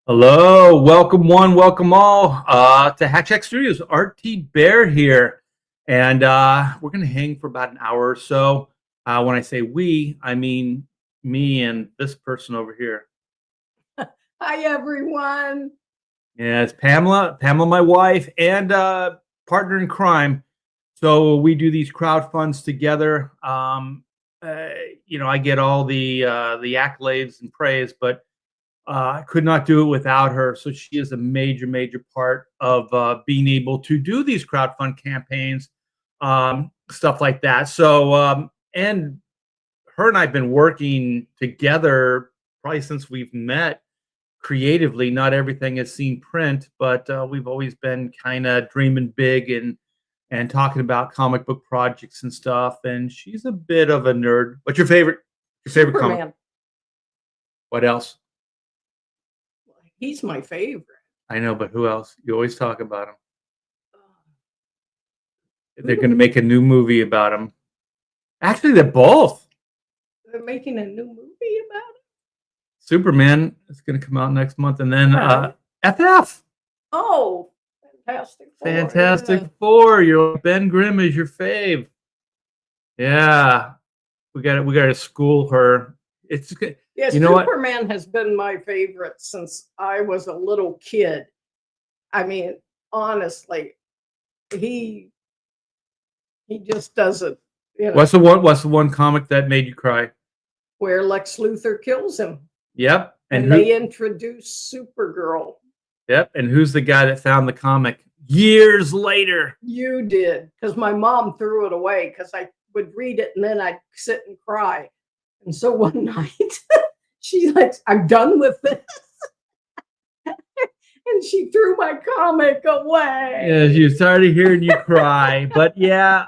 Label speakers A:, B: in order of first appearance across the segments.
A: Hello, welcome one, welcome all to Hatch X Studios. RT Bear here, and we're gonna hang for about an hour or so. When I say we, I mean me and this person over here.
B: Hi, everyone.
A: Yeah, it's Pamela, my wife, and partner in crime. So we do these crowd funds together. Uh, I get all the accolades and praise, but I could not do it without her. So she is a major, major part of being able to do these crowdfund campaigns, stuff like that. And her and I have been working together probably since we've met creatively. Not everything has seen print, but we've always been kind of dreaming big and talking about comic book projects and stuff. And she's a bit of a nerd. What's your favorite? Your favorite comic?
B: Superman.
A: What else?
B: He's my favorite.
A: I know, but who else? You always talk about him.
B: Uh,
A: They're going to make a new movie about him. Actually, they're both.
B: They're making a new movie about it.
A: Superman is going to come out next month, and then
B: Right.
A: FF.
B: Oh, Fantastic Four.
A: Fantastic
B: Yeah.
A: Four. Your Ben Grimm is your fave. Yeah, we got to school her. It's good.
B: Yes,
A: You know what?
B: Superman has been my favorite since I was a little kid. I mean, honestly, he just does it.
A: What's the one comic that made you cry?
B: Where Lex Luthor kills him,
A: Yep.
B: and they introduce Supergirl.
A: Yep. And who's the guy that found the comic years later?
B: You did, because my mom threw it away because I would read it and then I'd sit and cry. And so one night she's like, I'm done with this. And she threw my comic away.
A: Yeah, she started hearing you cry. But yeah,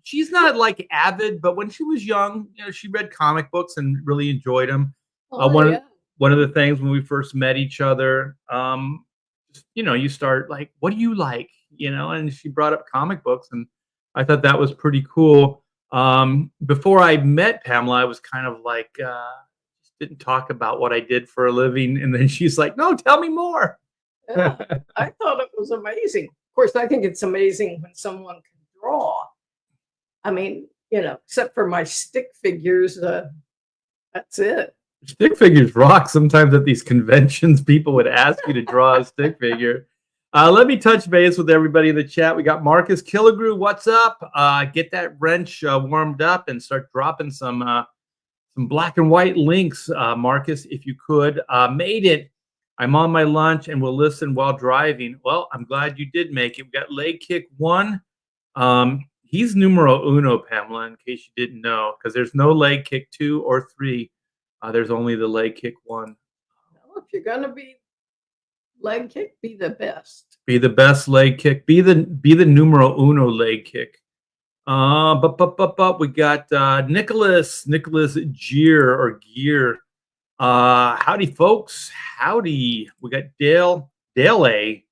A: she's not like avid, but when she was young, she read comic books and really enjoyed them.
B: Yeah.
A: One of the things when we first met each other, you start like, what do you like? And she brought up comic books, and I thought that was pretty cool. Before I met Pamela, I was kind of like, just didn't talk about what I did for a living. And then she's like, no, tell me more.
B: Yeah, I thought it was amazing. Of course, I think it's amazing when someone can draw. I mean, except for my stick figures, that's it.
A: Stick figures rock. Sometimes at these conventions, people would ask you to draw a stick figure. Let me touch base with everybody in the chat. We got Marcus Killigrew. What's up? Get that wrench warmed up and start dropping some black and white links, Marcus, if you could. Made it. I'm on my lunch and will listen while driving. Well, I'm glad you did make it. We got leg kick 1. He's numero uno, Pamela, in case you didn't know, because there's no leg kick 2 or 3. There's only the leg kick 1.
B: Well, if you're gonna be leg kick, be the best.
A: Be the best leg kick. Be the numero uno leg kick. But we got Nicholas Gear. Howdy, folks. Howdy. We got Dale A.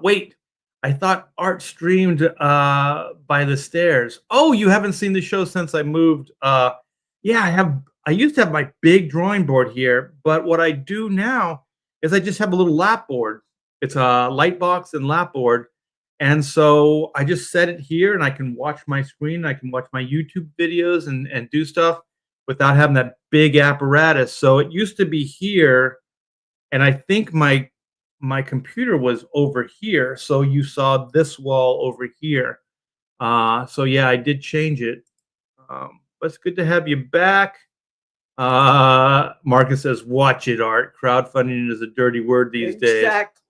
A: Wait, I thought Art streamed by the stairs. Oh, you haven't seen the show since I moved. Yeah, I have. I used to have my big drawing board here, but what I do now is I just have a little lap board. It's a light box and lap board. And so I just set it here and I can watch my screen. I can watch my YouTube videos and do stuff without having that big apparatus. So it used to be here, and I think my computer was over here. So you saw this wall over here. So yeah, I did change it. But it's good to have you back. Marcus says, watch it, Art. Crowdfunding is a dirty word these days.
B: Exactly.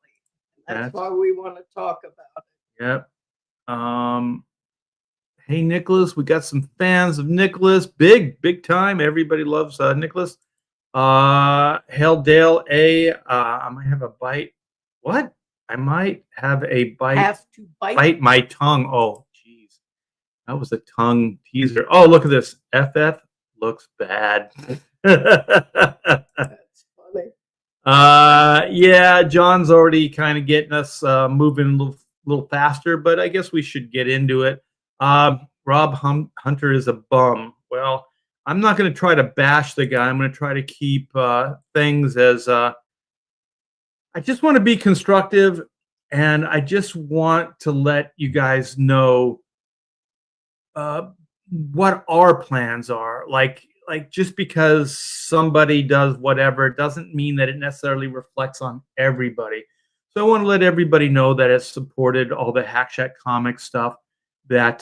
B: That's why we want to talk about it.
A: Yep. Hey, Nicholas, we got some fans of Nicholas. Big time. Everybody loves Nicholas. Hail Dale A. I might have a bite. What? I might have a bite.
B: Have to
A: bite my tongue. Oh, geez. That was a tongue teaser. Oh, look at this. FF looks bad.
B: That's funny.
A: Yeah, John's already kind of getting us moving a little faster, but I guess we should get into it. Rob Hunter is a bum. Well, I'm not going to try to bash the guy. I'm going to try to keep things as I just want to be constructive, and I just want to let you guys know uh, what our plans are. Like just because somebody does whatever doesn't mean that it necessarily reflects on everybody. So I want to let everybody know that it's supported all the Hack Shack comic stuff. That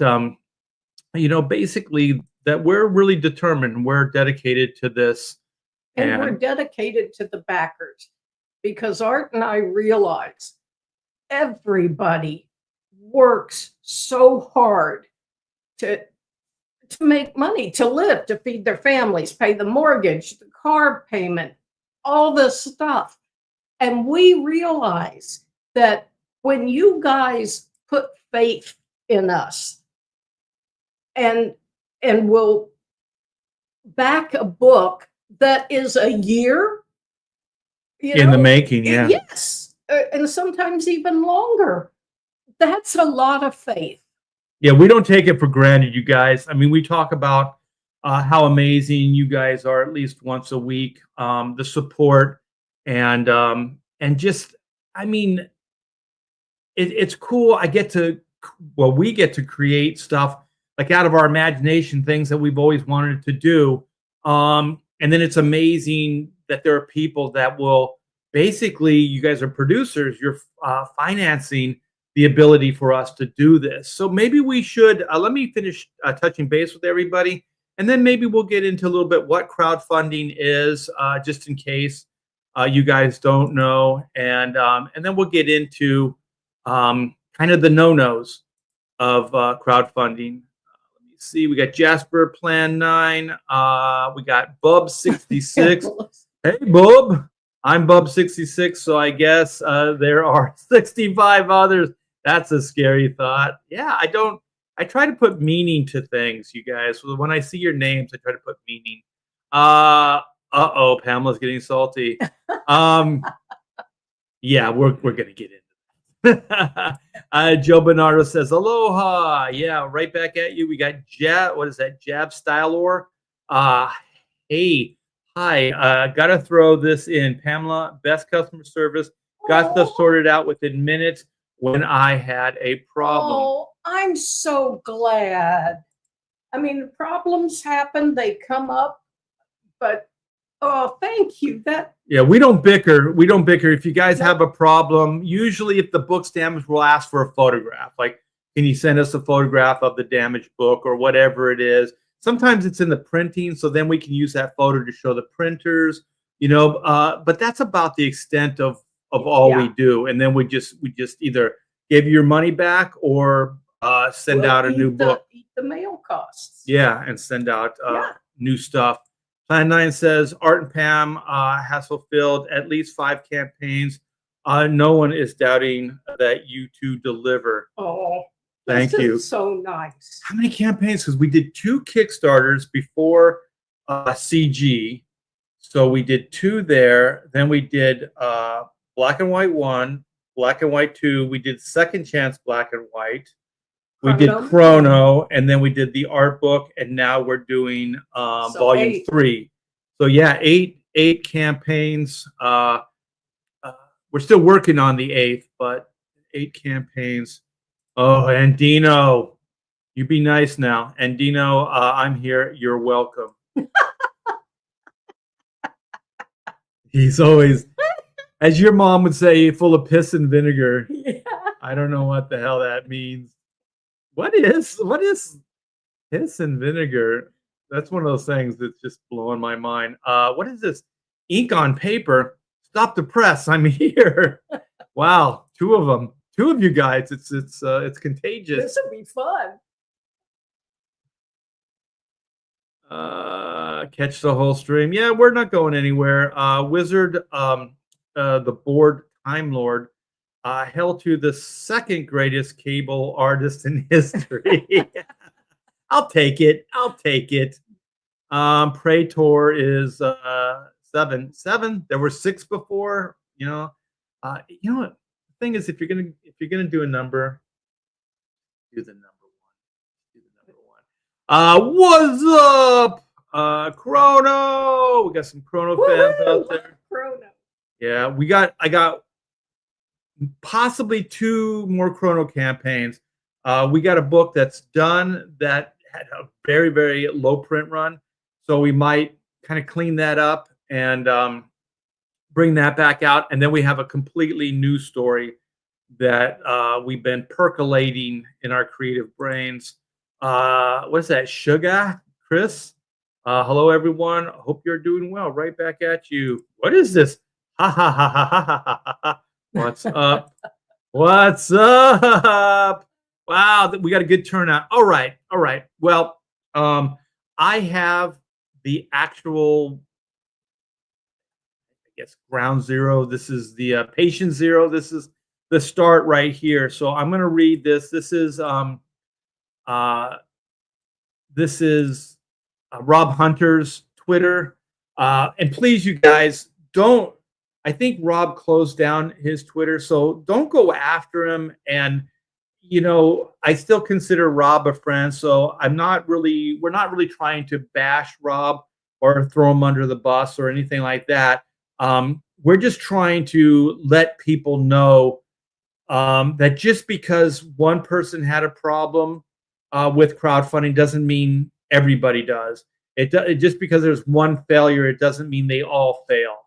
A: basically that we're really determined. We're dedicated to this,
B: And we're
A: and
B: dedicated to the backers because Art and I realize everybody works so hard to make money, to live, to feed their families, pay the mortgage, the car payment, all this stuff. And we realize that when you guys put faith in us and will back a book that is a year
A: in the making, yeah.
B: Yes, and sometimes even longer. That's a lot of faith.
A: Yeah, we don't take it for granted, you guys. I mean, we talk about how amazing you guys are at least once a week. The support and just, I mean, it's cool. We get to create stuff like out of our imagination, things that we've always wanted to do. And then it's amazing that there are people that will basically, you guys are producers, you're financing the ability for us to do this. So maybe we should let me finish touching base with everybody, and then maybe we'll get into a little bit what crowdfunding is, just in case you guys don't know, and then we'll get into kind of the no-nos of crowdfunding. Let me see. We got Jasper Plan 9. We got Bub 66. Hey, Bub. I'm Bub 66, so I guess there are 65 others. That's a scary thought. Yeah, I try to put meaning to things, you guys. When I see your names, I try to put meaning. Uh-oh, Pamela's getting salty. Yeah, we're gonna get into that. Joe Bernardo says, aloha. Yeah, right back at you. We got what is that? Jab Stylor. Hey, hi. Gotta throw this in. Pamela, best customer service. Got stuff sorted out within minutes when I had a problem.
B: Oh, I'm so glad. I mean, problems happen, they come up, but oh, thank you.
A: Yeah, we don't bicker. We don't bicker. If you guys have a problem, usually if the book's damaged, we'll ask for a photograph. Like, can you send us a photograph of the damaged book or whatever it is? Sometimes it's in the printing, so then we can use that photo to show the printers, but that's about the extent of all we do. And then we just either give you your money back or send out a new book.
B: Eat the mail costs.
A: Yeah, and send out new stuff. Plan 9 says, Art and Pam has fulfilled at least 5 campaigns. No one is doubting that you two deliver.
B: Oh,
A: thank you.
B: So nice.
A: How many campaigns? Because we did 2 Kickstarters before CG. So we did 2 there. Then we did Black and White 1, Black and White 2. We did Second Chance Black and White. We did Chrono, and then we did the art book, and now we're doing volume 3. So yeah, 8 campaigns. We're still working on the 8th, but 8 campaigns. Oh, and Dino, you be nice now. And Dino, I'm here. You're welcome. He's always, as your mom would say, full of piss and vinegar. Yeah. I don't know what the hell that means. What is piss and vinegar? That's one of those things that's just blowing my mind. What is this? Ink on paper. Stop the press. I'm here. Wow, 2 of them. 2 of you guys. It's contagious.
B: This will be fun.
A: Catch the whole stream. Yeah, we're not going anywhere. Wizard, the board Time Lord, held to the 2nd greatest cable artist in history. I'll take it. Praetor is 7. There were 6 before. What? The thing is, if you're gonna do a number, do the number 1. What's up? Chrono. We got some Chrono fans out there.
B: Chrono.
A: Yeah, I got possibly 2 more Chrono campaigns. We got a book that's done that had a very, very low print run. So we might kind of clean that up and bring that back out. And then we have a completely new story that we've been percolating in our creative brains. What is that? Sugar? Chris? Hello, everyone. Hope you're doing well. Right back at you. What is this? Ha ha ha ha ha ha ha ha. What's up? What's up? Wow, we got a good turnout. All right, all right. Well, I have the actual, I guess, ground zero. This is the patient zero. This is the start right here. So I'm going to read this. Uh, this is Rob Hunter's Twitter. And please, you guys, don't. I think Rob closed down his Twitter, so don't go after him. And I still consider Rob a friend, so we're not really trying to bash Rob or throw him under the bus or anything like that. We're just trying to let people know that just because one person had a problem with crowdfunding doesn't mean everybody does. Just because there's one failure, it doesn't mean they all fail,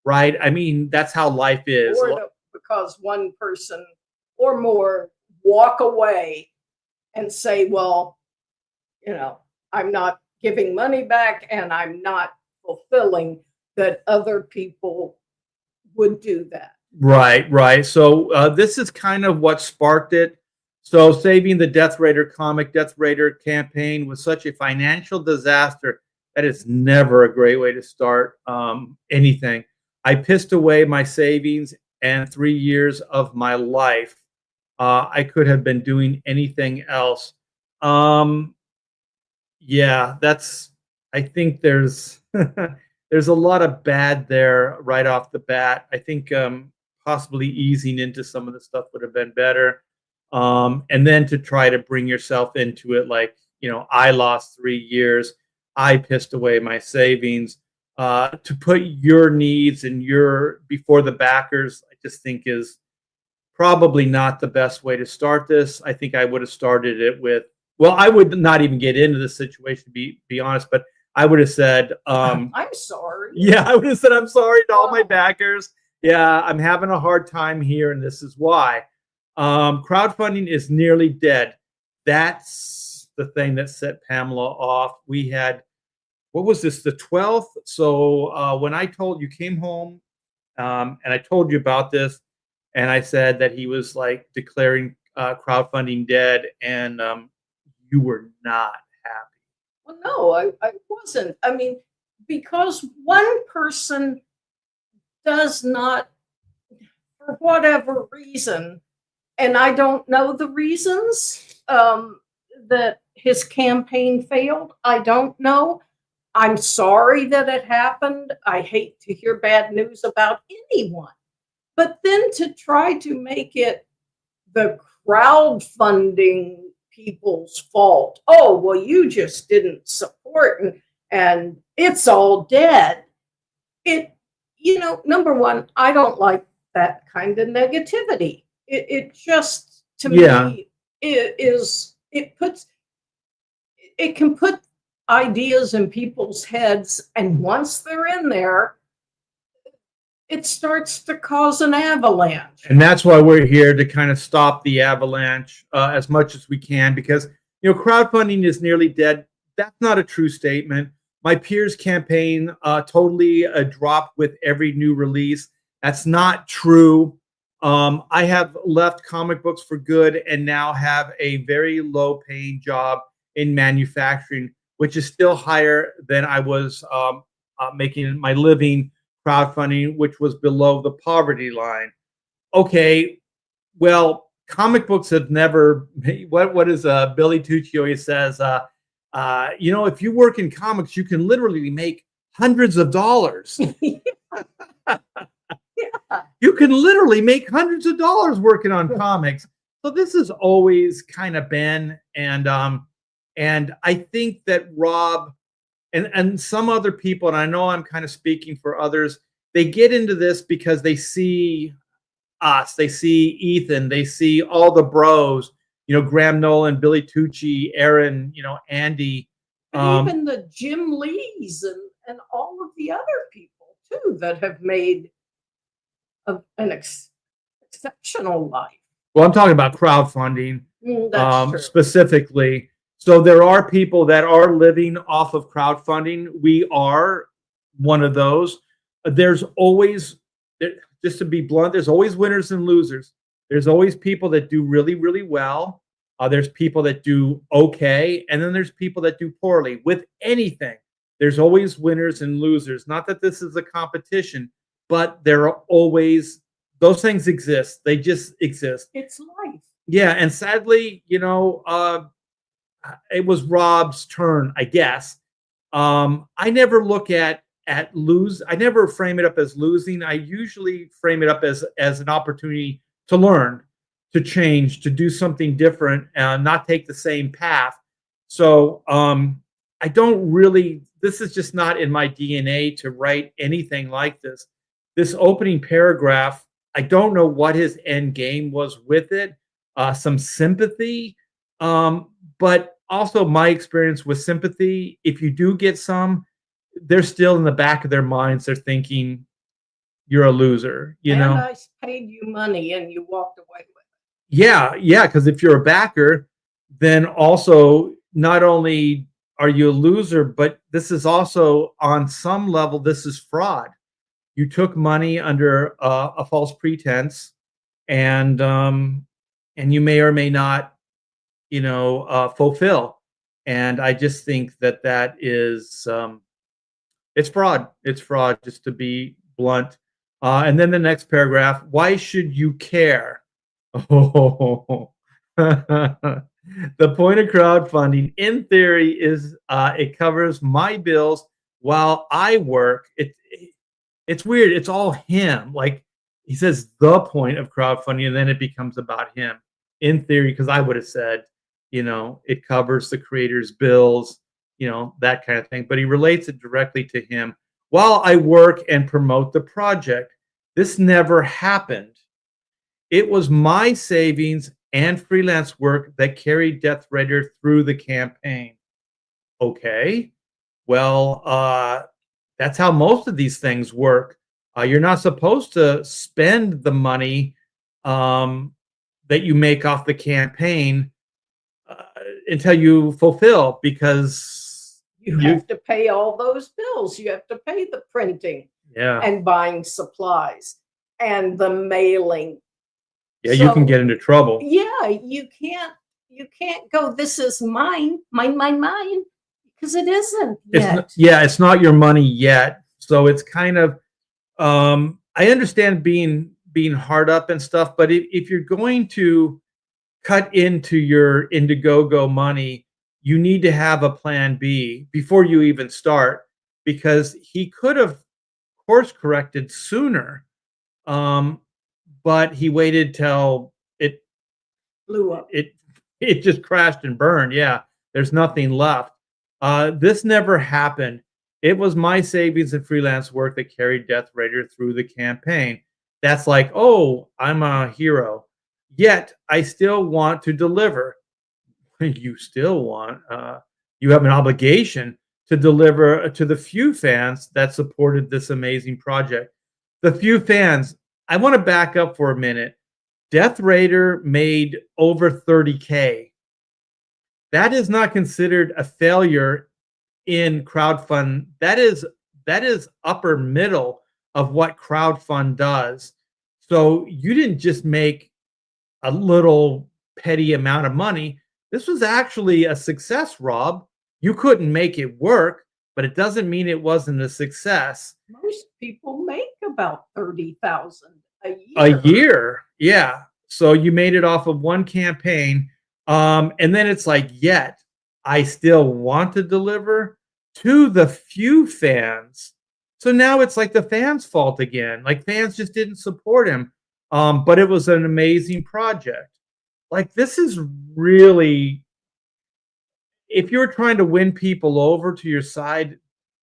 A: right? I mean, that's how life is.
B: Or because one person or more walk away and say, well, I'm not giving money back and I'm not fulfilling, that other people would do that.
A: Right, right. So this is kind of what sparked it. So saving the Death Raider comic, Death Raider campaign was such a financial disaster that is never a great way to start anything. I pissed away my savings and 3 years of my life. I could have been doing anything else. Yeah, I think there's there's a lot of bad there right off the bat. I think possibly easing into some of the stuff would have been better. And then to try to bring yourself into it, like, I lost 3 years. I pissed away my savings. To put your needs and before the backers, I just think is probably not the best way to start this. I think I would have started it with, well, I would not even get into this situation, to be honest, but I would have said,
B: I'm sorry.
A: Yeah, I would have said, I'm sorry to all my backers. Yeah, I'm having a hard time here, and this is why. Crowdfunding is nearly dead. That's the thing that set Pamela off. We had, what was this, the 12th? So when I told you, came home, and I told you about this, and I said that he was like declaring crowdfunding dead, and you were not happy.
B: Well, no, I wasn't. I mean, because one person does not, for whatever reason, and I don't know the reasons that his campaign failed. I don't know. I'm sorry that it happened. I hate to hear bad news about anyone. But then to try to make it the crowdfunding people's fault. Oh, well, you just didn't support and it's all dead. Number one, I don't like that kind of negativity. It just, to me, it can put ideas in people's heads, and once they're in there, it starts to cause an avalanche.
A: And that's why we're here, to kind of stop the avalanche as much as we can, because crowdfunding is nearly dead. That's not a true statement. My peers' campaign totally dropped with every new release. That's not true. I have left comic books for good and now have a very low-paying job in manufacturing, which is still higher than I was making my living crowdfunding, which was below the poverty line. Okay, well, comic books have never. What is Billy Tucci always says? If you work in comics, you can literally make hundreds of dollars.
B: Yeah.
A: You can literally make hundreds of dollars working on comics. So this has always kind of been, and I think that Rob and some other people, and I know I'm kind of speaking for others, they get into this because they see us, they see Ethan, they see all the bros, Graham Nolan, Billy Tucci, Aaron, Andy.
B: But even the Jim Lees and all of the other people too that have made an exceptional life.
A: Well, I'm talking about crowdfunding
B: That's true.
A: specifically. So there are people that are living off of crowdfunding. We are one of those. There's always, just to be blunt, there's always winners and losers. There's always people that do really, really well. There's people that do okay. And then there's people that do poorly with anything. There's always winners and losers. Not that this is a competition, but there are always, those things exist. They just exist.
B: It's life.
A: Yeah. And sadly, it was Rob's turn, I guess. I never look at lose. I never frame it up as losing. I usually frame it up as an opportunity to learn, to change, to do something different, and not take the same path. So I don't really. This is just not in my DNA to write anything like this. This opening paragraph, I don't know what his end game was with it. Some sympathy, but also my experience with sympathy, if you do get some, they're still in the back of their minds. They're thinking you're a loser,
B: and I paid you money and you walked away with it.
A: Yeah. Because if you're a backer, then also not only are you a loser, but this is also on some level, this is fraud. You took money under a false pretense, and you may or may not fulfill. And I just think that is it's fraud. It's fraud, just to be blunt. And then the next paragraph, why should you care? Oh, the point of crowdfunding, in theory, is it covers my bills while I work. It's weird. It's all him. Like, he says the point of crowdfunding, and then it becomes about him. In theory, because I would have said, it covers the creator's bills, that kind of thing. But he relates it directly to him. While I work and promote the project, this never happened. It was my savings and freelance work that carried Death Raider through the campaign. Okay. Well, that's how most of these things work. You're not supposed to spend the money that you make off the campaign until you fulfill, because
B: you have to pay all those bills. You have to pay the printing, and buying supplies, and the mailing.
A: Yeah, so, you can get into trouble.
B: Yeah, you can't go, this is mine, because it isn't yet.
A: It's not your money yet. So it's kind of, I understand being hard up and stuff, but if you're going to cut into your Indiegogo money, you need to have a plan B before you even start, because he could have course corrected sooner, but he waited till it
B: blew up.
A: It just crashed and burned. Yeah, there's nothing left. This never happened. It was my savings and freelance work that carried Death Raider through the campaign. That's like, oh, I'm a hero. Yet I still want to deliver. You still want, you have an obligation to deliver to the few fans that supported this amazing project. The few fans, I want to back up for a minute. Death Raider made over 30K. That is not considered a failure in crowdfund. That is upper middle of what crowdfund does. So you didn't just make a little petty amount of money. This was actually a success, Rob. You couldn't make it work, but it doesn't mean it wasn't a success.
B: Most people make about 30,000 a year.
A: A year, yeah. So you made it off of one campaign, and then it's like, yet I still want to deliver to the few fans. So now it's like the fans' fault again. Like, fans just didn't support him. But it was an amazing project. Like, this is really, if you're trying to win people over to your side,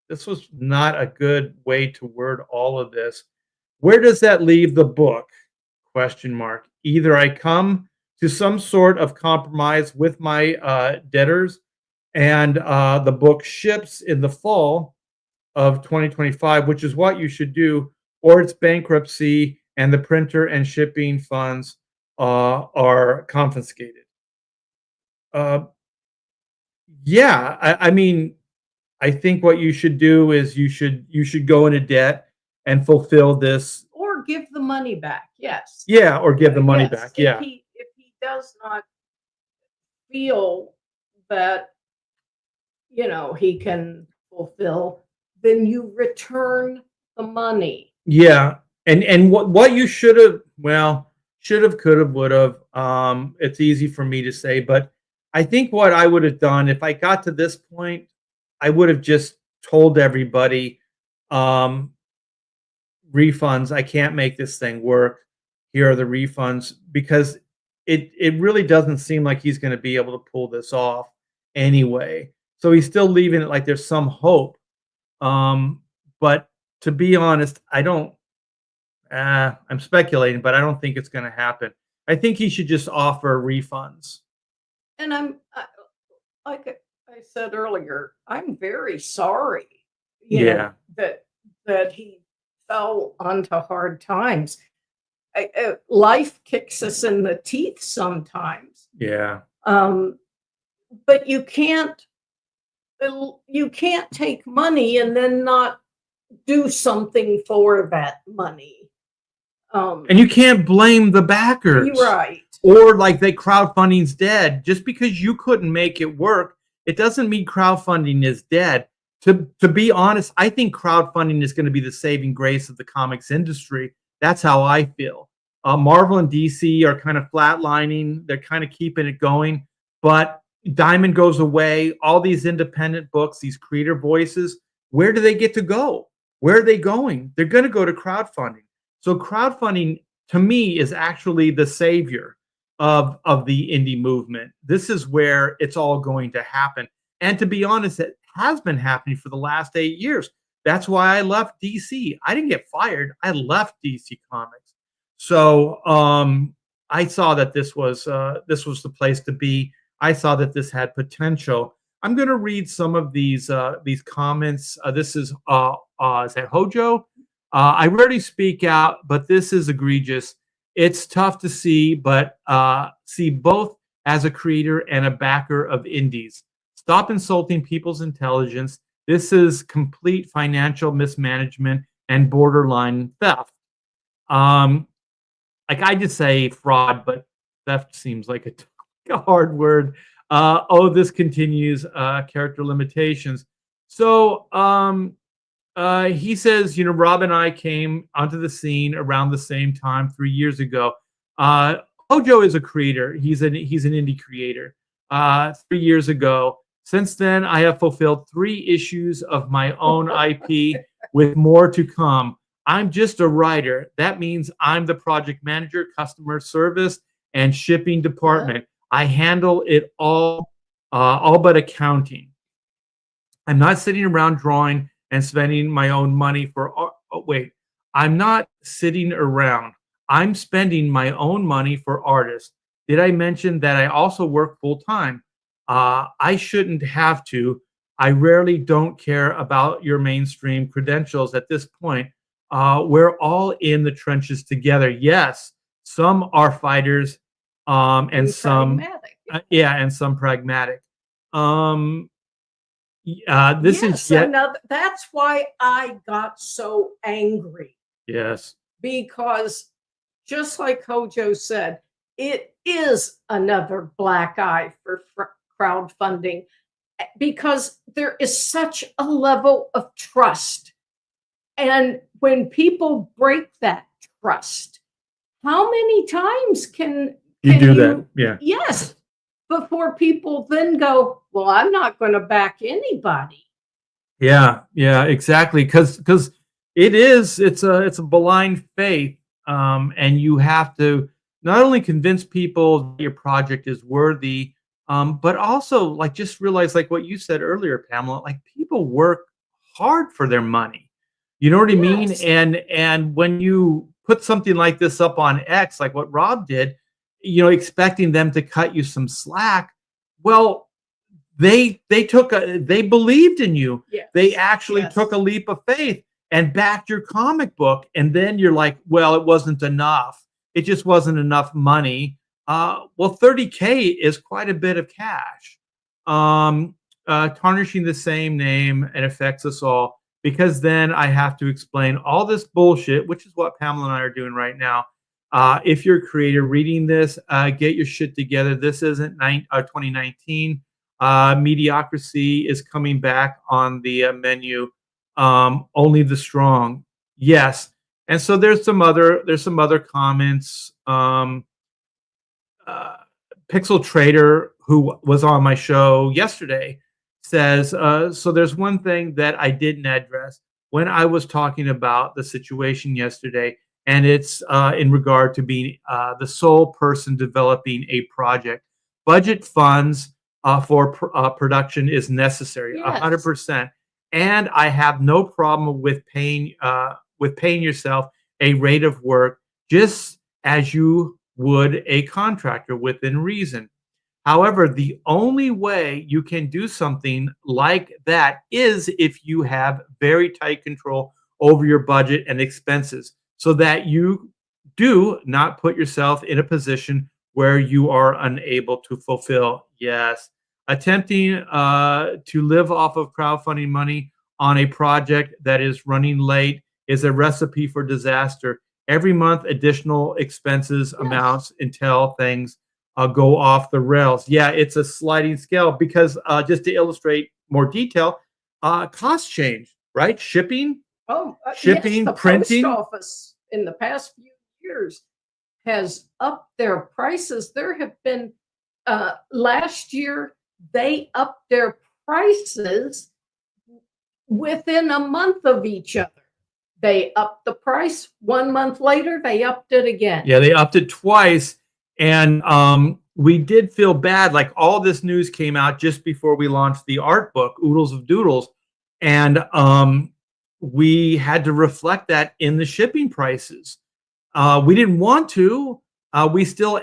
A: this was not a good way to word all of this. Where does that leave the book? Question mark. Either I come to some sort of compromise with my debtors, and the book ships in the fall of 2025, which is what you should do, or it's bankruptcy and the printer and shipping funds are confiscated. Uh, yeah, I mean, I think what you should do is you should go into debt and fulfill this.
B: Or give the money back. Yes.
A: Yeah, or give the money
B: Yes.
A: back. Yeah,
B: If he does not feel that, he can fulfill, then you return the money.
A: yeah. And what you should have, well, should have, could have, would have. It's easy for me to say, but I think what I would have done if I got to this point, I would have just told everybody, um, refunds. I can't make this thing work. Here are the refunds, because it really doesn't seem like he's going to be able to pull this off anyway. So he's still leaving it like there's some hope. Um, but to be honest, I don't. I'm speculating, but I don't think it's going to happen. I think he should just offer refunds.
B: And like I said earlier, I'm very sorry,
A: Yeah,
B: that he fell onto hard times. Life kicks us in the teeth sometimes.
A: yeah.
B: Um, but you can't take money and then not do something for that money.
A: And you can't blame the backers.
B: You're right.
A: Or like they crowdfunding's dead. Just because you couldn't make it work, it doesn't mean crowdfunding is dead. To be honest, I think crowdfunding is going to be the saving grace of the comics industry. That's how I feel. Marvel and DC are kind of flatlining. They're kind of keeping it going. But Diamond goes away. All these independent books, these creator voices, where do they get to go? Where are they going? They're going to go to crowdfunding. So crowdfunding, to me, is actually the savior of the indie movement. This is where it's all going to happen. And to be honest, it has been happening for the last 8 years. That's why I left DC. I didn't get fired. I left DC Comics. So I saw that this was the place to be. I saw that this had potential. I'm going to read some of these comments. This is that Hojo? I rarely speak out, but this is egregious. It's tough to see, but see both as a creator and a backer of indies. Stop insulting people's intelligence. This is complete financial mismanagement and borderline theft. Like I just say fraud, but theft seems like a hard word. This continues character limitations. So he says, Rob and I came onto the scene around the same time 3 years ago. Hojo is a creator. He's an indie creator. 3 years ago. Since then, I have fulfilled 3 issues of my own IP with more to come. I'm just a writer. That means I'm the project manager, customer service, and shipping department. I handle it all but accounting. I'm not sitting around drawing and spending my own money for wait. I'm not sitting around. I'm spending my own money for artists. Did I mention that I also work full time? I shouldn't have to. I rarely don't care about your mainstream credentials at this point. We're all in the trenches together. Yes, some are fighters, and some,
B: Pragmatic.
A: and some pragmatic. This
B: Yes,
A: is yet.
B: that's why I got so angry,
A: Yes.
B: because just like Hojo said, it is another black eye for crowdfunding, because there is such a level of trust. And when people break that trust, how many times can
A: You do that. Yeah.
B: Yes, before people then go, well, I'm not going to back anybody.
A: Yeah, exactly. Because it's a blind faith, and you have to not only convince people that your project is worthy, but also like just realize like what you said earlier, Pamela. Like people work hard for their money. You know what I mean?
B: Yes.
A: And when you put something like this up on X, like what Rob did, expecting them to cut you some slack, well, they believed in you. They
B: Yes.
A: actually
B: Yes.
A: took a leap of faith and backed your comic book. And then you're like, well, it wasn't enough. It just wasn't enough money. Well, 30K is quite a bit of cash. Tarnishing the same name and affects us all, because then I have to explain all this bullshit, which is what Pamela and I are doing right now. If you're a creator reading this, get your shit together. This isn't 2019. Mediocrity is coming back on the menu. Only the strong. Yes. And so there's some other comments. Pixel Trader, who was on my show yesterday, says, so there's one thing that I didn't address when I was talking about the situation yesterday, and it's in regard to being the sole person developing a project. Budget funds for production is necessary,
B: Yes.
A: 100%. And I have no problem with paying yourself a rate of work, just as you would a contractor, within reason. However, the only way you can do something like that is if you have very tight control over your budget and expenses, so that you do not put yourself in a position where you are unable to fulfill. Yes. Attempting to live off of crowdfunding money on a project that is running late is a recipe for disaster. Every month, additional expenses amounts until things go off the rails. Yeah, it's a sliding scale because just to illustrate more detail, costs change, right? Shipping,
B: Yes, the
A: printing.
B: post office in the past few years has upped their prices. There have been last year they upped their prices within a month of each other. They upped the price. 1 month later, they upped it again.
A: Yeah, they upped it twice. And we did feel bad. Like, all this news came out just before we launched the art book, Oodles of Doodles. And we had to reflect that in the shipping prices. We didn't want to. We still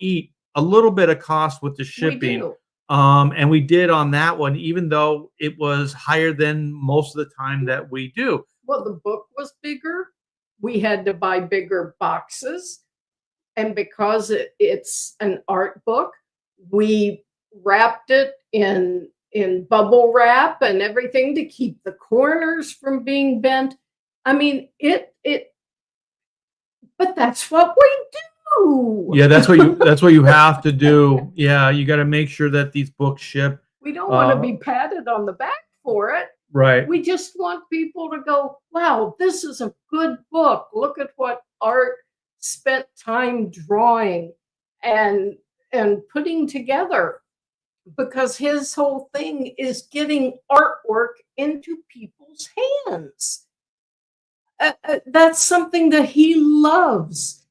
A: eat a little bit of cost with the shipping.
B: We do.
A: And we did on that one, even though it was higher than most of the time that we do.
B: Well, the book was bigger. We had to buy bigger boxes. And because it's an art book, we wrapped it in bubble wrap and everything to keep the corners from being bent. I mean, but that's what we do.
A: Yeah, that's what you have to do. Yeah, you got to make sure that these books ship.
B: We don't want to be patted on the back for it.
A: Right.
B: We just want people to go, wow, this is a good book. Look at what Art spent time drawing and putting together, because his whole thing is getting artwork into people's hands. That's something that he loves.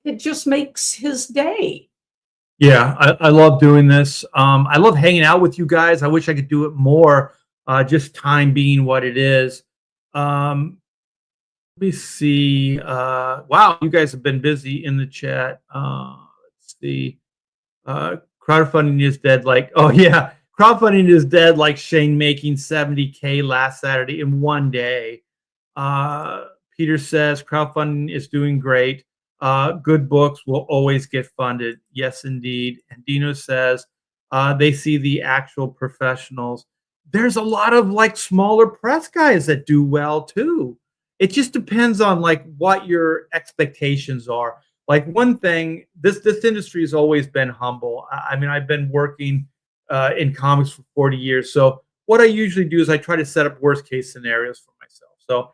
B: It just makes his day.
A: Yeah, I love doing this. I love hanging out with you guys. I wish I could do it more. Just time being what it is. Let me see. Wow, you guys have been busy in the chat. Let's see. Crowdfunding is dead. Like, oh yeah, crowdfunding is dead. Like Shane making 70K last Saturday in one day. Peter says crowdfunding is doing great. Good books will always get funded. Yes, indeed. And Dino says they see the actual professionals. There's a lot of like smaller press guys that do well too. It just depends on like what your expectations are. Like, one thing, this industry has always been humble. I mean, I've been working in comics for 40 years. So what I usually do is I try to set up worst case scenarios for myself. So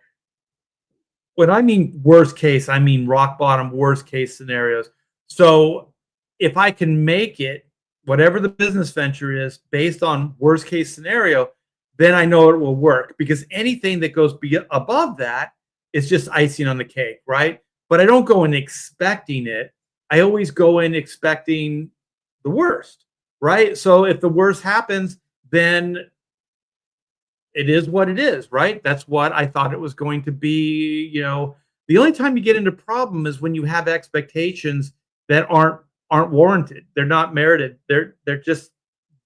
A: when I mean worst case, I mean rock bottom worst case scenarios. So if I can make it, whatever the business venture is, based on worst case scenario, then I know it will work, because anything that goes above that is just icing on the cake, right? But I don't go in expecting it. I always go in expecting the worst, right? So if the worst happens, then it is what it is, right? That's what I thought it was going to be. The only time you get into problem is when you have expectations that aren't warranted. They're not merited. They're just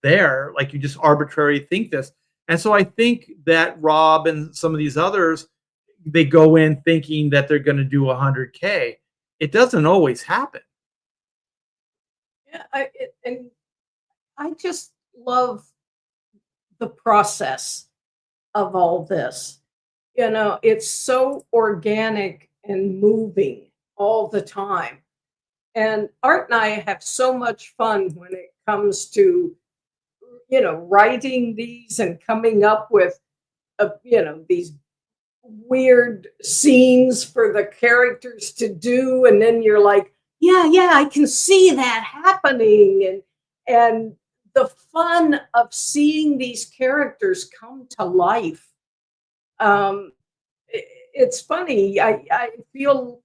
A: there, like you just arbitrarily think this. And so I think that Rob and some of these others, they go in thinking that they're going to do 100K. It doesn't always happen.
B: Yeah, and I just love the process of all this. It's so organic and moving all the time. And Art and I have so much fun when it comes to, writing these and coming up with, these weird scenes for the characters to do. And then you're like, yeah, I can see that happening. And the fun of seeing these characters come to life. It's funny. I feel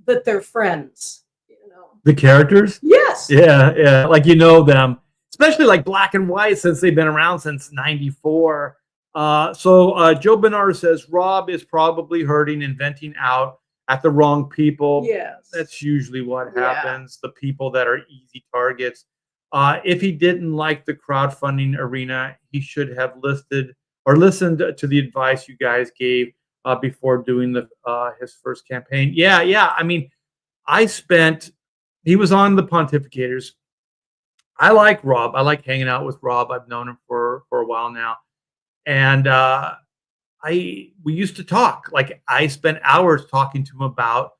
B: that they're friends.
A: The characters?
B: Yes.
A: Yeah. Like them, especially like Black and White, since they've been around since '94. So Joe Bernard says Rob is probably hurting and venting out at the wrong people.
B: Yes.
A: That's usually what happens. The people that are easy targets. If he didn't like the crowdfunding arena, he should have listened to the advice you guys gave before doing his first campaign. Yeah. I mean, he was on the Pontificators. I like Rob. I like hanging out with Rob. I've known him for a while now. And we used to talk. Like, I spent hours talking to him about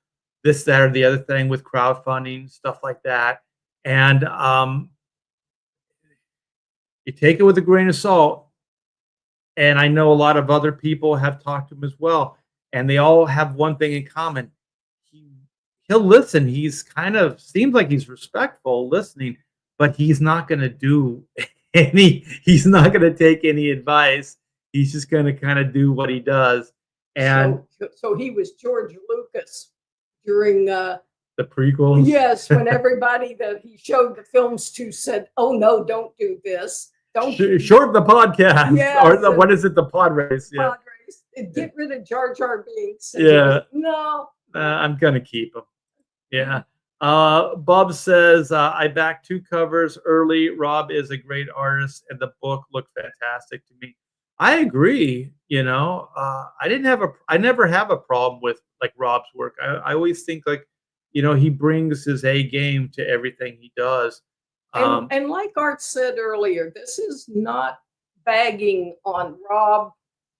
A: this, that, or the other thing with crowdfunding, stuff like that. And you take it with a grain of salt. And I know a lot of other people have talked to him as well. And they all have one thing in common. He'll listen. He's kind of seems like he's respectful listening, but he's not going to do he's not going to take any advice. He's just going to kind of do what he does. And
B: so he was George Lucas during
A: the prequels.
B: Yes, when everybody that he showed the films to said, "Oh no, don't do this. Don't
A: short the podcast."
B: Yes,
A: or what is it? The pod race.
B: Pod race. Get rid of Jar Jar Binks.
A: Yeah.
B: No.
A: I'm going to keep him. Yeah. Bob says, I backed 2 covers early. Rob is a great artist, and the book looked fantastic to me. I agree. I never have a problem with like Rob's work. I always think like, he brings his A game to everything he does.
B: And like Art said earlier, this is not bagging on Rob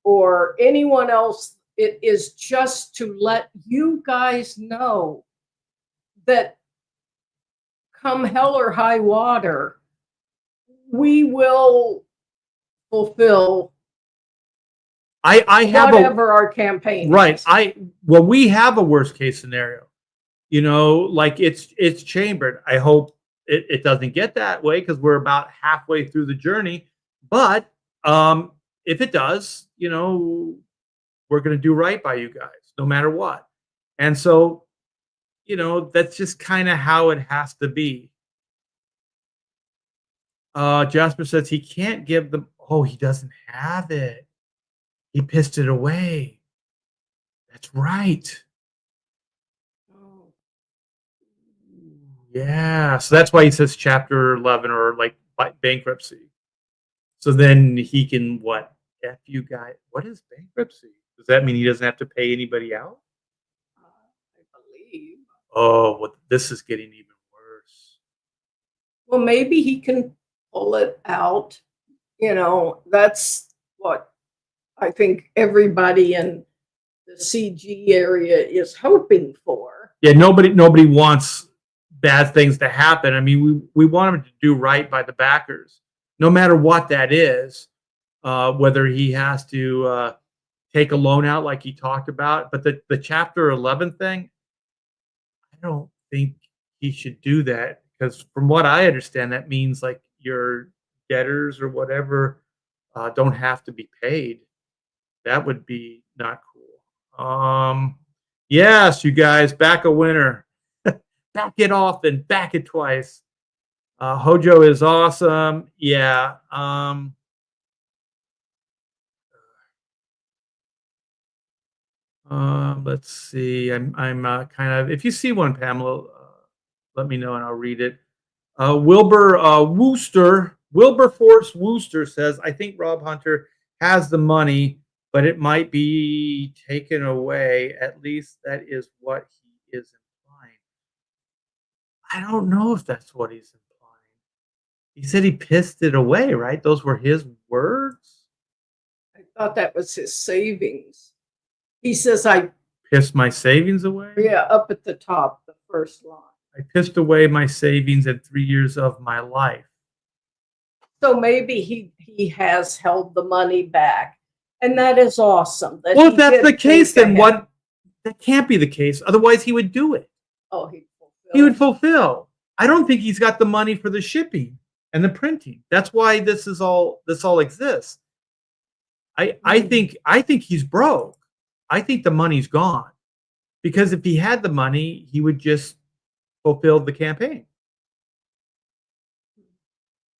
B: or anyone else. It is just to let you guys know that come hell or high water, we will fulfill
A: I have
B: whatever our campaign
A: right
B: is.
A: We have a worst case scenario, like it's chambered. I hope it doesn't get that way, because we're about halfway through the journey, but if it does, we're going to do right by you guys no matter what. And so that's just kind of how it has to be. Jasper says he can't give them. Oh, he doesn't have it. He pissed it away. That's right.
B: Oh.
A: Yeah. So that's why he says chapter 11 or like bankruptcy. So then he can what? F you guys. What is bankruptcy? Does that mean he doesn't have to pay anybody out?
B: I believe.
A: Oh, well, this is getting even worse.
B: Well, maybe he can pull it out. That's what I think everybody in the CG area is hoping for.
A: Yeah, nobody wants bad things to happen. I mean, we want him to do right by the backers, no matter what that is. Whether he has to take a loan out like he talked about, but the chapter 11 thing, I don't think he should do that, because from what I understand, that means like your debtors or whatever don't have to be paid. That would be not cool. Yes, you guys, back a winner. Back it often, back it twice. Hojo is awesome. Yeah. Let's see. I'm kind of. If you see one, Pamela, let me know and I'll read it. Wilberforce Wooster says, I think Rob Hunter has the money, but it might be taken away. At least that is what he is implying. I don't know if that's what he's implying. He said he pissed it away, right? Those were his words.
B: I thought that was his savings. He says, I,
A: Pissed my savings away?
B: yeah, up at the top, the first line.
A: I pissed away my savings in 3 years of my life.
B: So maybe he has held the money back. And that is awesome. That
A: Well,
B: he
A: if that's
B: did
A: the case,
B: think
A: then
B: ahead.
A: what? That can't be the case. Otherwise, he would do it.
B: Oh,
A: He would fulfill. I don't think he's got the money for the shipping and the printing. That's why this all exists. I think he's broke. I think the money's gone. Because if he had the money, he would just fulfill the campaign.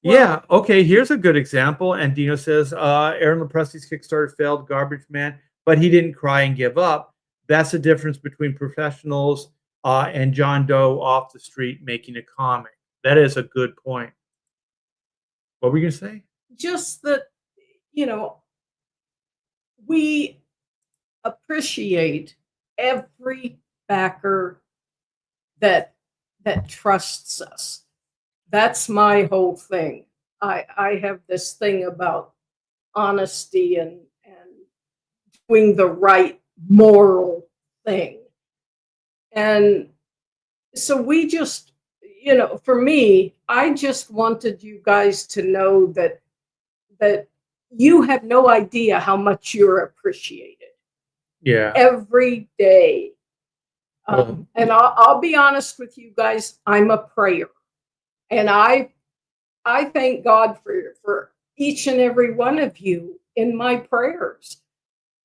B: Well,
A: Yeah. Okay. Here's a good example. And Dino says, Aaron Lepresti's Kickstarter failed, garbage man, but he didn't cry and give up. That's the difference between professionals and John Doe off the street making a comic. That is a good point. What were you going to say?
B: just that, you know, we appreciate every backer that trusts us. That's my whole thing. I have this thing about honesty and doing the right moral thing. And so we just, for me, I just wanted you guys to know that you have no idea how much you're appreciated
A: Yeah.
B: every day.
A: Well,
B: And I'll be honest with you guys, I'm a prayer. And I thank God for each and every one of you in my prayers,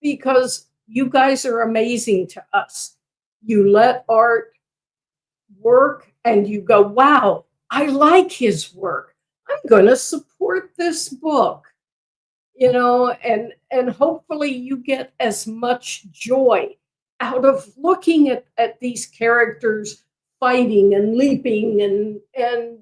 B: because you guys are amazing to us. You let art work and you go, wow, I like his work. I'm going to support this book. And hopefully you get as much joy out of looking at these characters fighting and leaping and